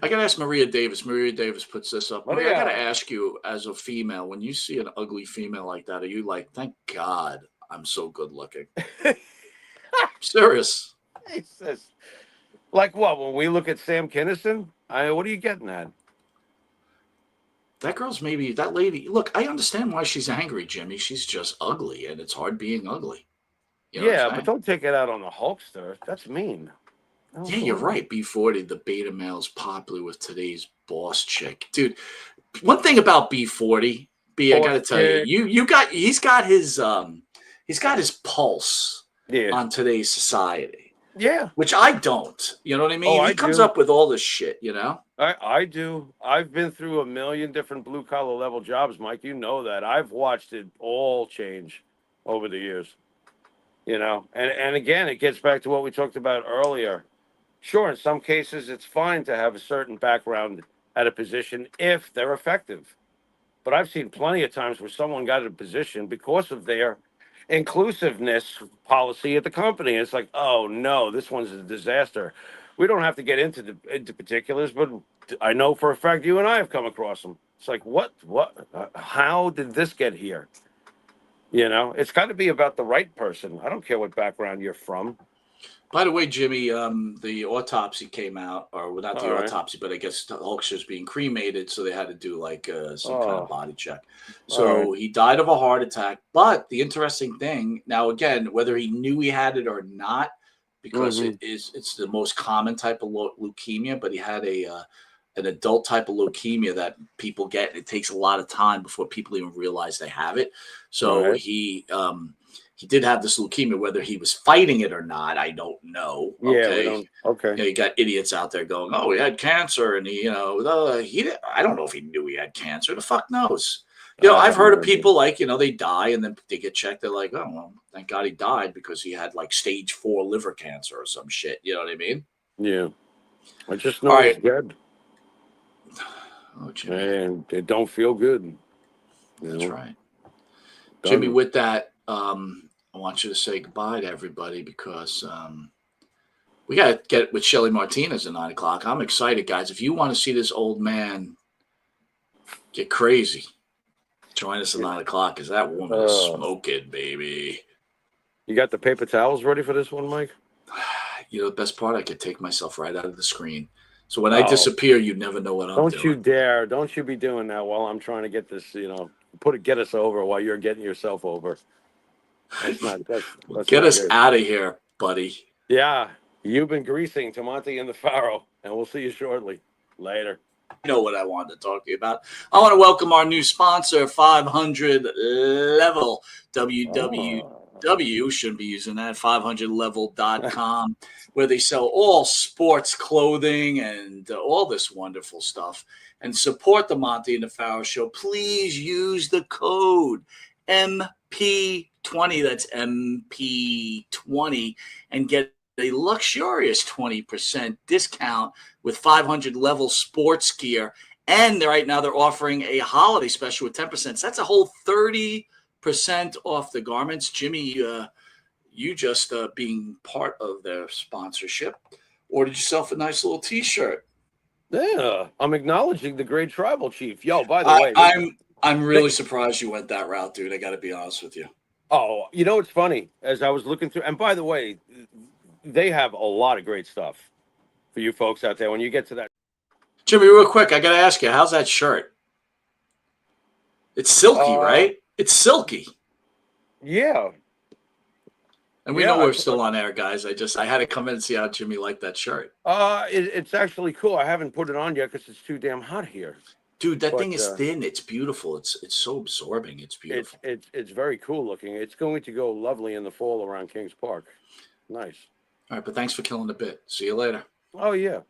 I gotta ask Maria Davis. Maria Davis puts this up. Maria, I gotta ask you, as a female, when you see an ugly female like that, are you like, thank God I'm so good looking? Serious. Jesus. Like what? When we look at Sam Kinison, what are you getting at? That girl's maybe that lady. Look, I understand why she's angry, Jimmy. She's just ugly, and it's hard being ugly. You know but don't take it out on the Hulkster. That's mean. Yeah, you're right. B40, the beta male is popular with today's boss chick, dude. One thing about B40, I got to tell you, he's got his pulse on today's society. Yeah, which I don't. You know what I mean? He comes up with all this shit. You know. I do. I've been through a million different blue collar level jobs, Mike. You know that. I've watched it all change over the years. You know, and again, it gets back to what we talked about earlier. Sure, in some cases, it's fine to have a certain background at a position if they're effective. But I've seen plenty of times where someone got a position because of their inclusiveness policy at the company. It's like, oh no, this one's a disaster. We don't have to get into particulars, but I know for a fact you and I have come across them. It's like, what, how did this get here? You know, it's got to be about the right person. I don't care what background you're from. By the way, Jimmy, the autopsy came out, or not the autopsy, but I guess the Hulkster's being cremated, so they had to do like some kind of body check. So he died of a heart attack. But the interesting thing, now again, whether he knew he had it or not, because it's the most common type of leukemia, but he had an adult type of leukemia that people get. It takes a lot of time before people even realize they have it. So he did have this leukemia. Whether he was fighting it or not, I don't know. Okay. You know, you got idiots out there going, "Oh, he had cancer," and he did. I don't know if he knew he had cancer. The fuck knows. You know, I've heard of people like, they die and then they get checked. They're like, "Oh, well, thank God he died because he had like stage 4 liver cancer or some shit." You know what I mean? Yeah. I just know he's dead. Oh, Jimmy. And it don't feel good. That's right. Jimmy, with that, I want you to say goodbye to everybody because we got to get with Shelly Martinez at 9 o'clock. I'm excited, guys. If you want to see this old man get crazy, join us at 9 o'clock because that woman is smoking, baby. You got the paper towels ready for this one, Mike? You know, the best part, I could take myself right out of the screen. So when I disappear, you never know what I'm doing. Don't you dare. Don't you be doing that while I'm trying to get this, get us over while you're getting yourself over. That's get us out of here, buddy. Yeah. You've been greasing to Monte and the Pharaoh, and we'll see you shortly. Later. You know what I wanted to talk to you about. I want to welcome our new sponsor, 500 Level, W shouldn't be using that. 500level.com, where they sell all sports clothing and all this wonderful stuff. And support the Monte and the Pharaoh Show. Please use the code MP20. That's MP20, and get a luxurious 20% discount with 500 level sports gear. And right now they're offering a holiday special with 10%. So that's a whole 30% off the garments. Jimmy, you just being part of their sponsorship, ordered yourself a nice little T-shirt. Yeah, I'm acknowledging the great tribal chief. Yo, by the way, I'm really surprised you went that route, dude. I got to be honest with you. Oh, you know, it's funny. As I was looking through, and by the way, they have a lot of great stuff for you folks out there. When you get to that, Jimmy, real quick, I got to ask you, how's that shirt? It's silky, right? It's silky. Yeah. And we know we're still on air, guys. I had to come in and see how Jimmy liked that shirt. It's actually cool. I haven't put it on yet because it's too damn hot here. Dude, that thing is thin. It's beautiful. It's so absorbing. It's beautiful. It's very cool looking. It's going to go lovely in the fall around Kings Park. Nice. All right, but thanks for killing the bit. See you later. Oh, yeah.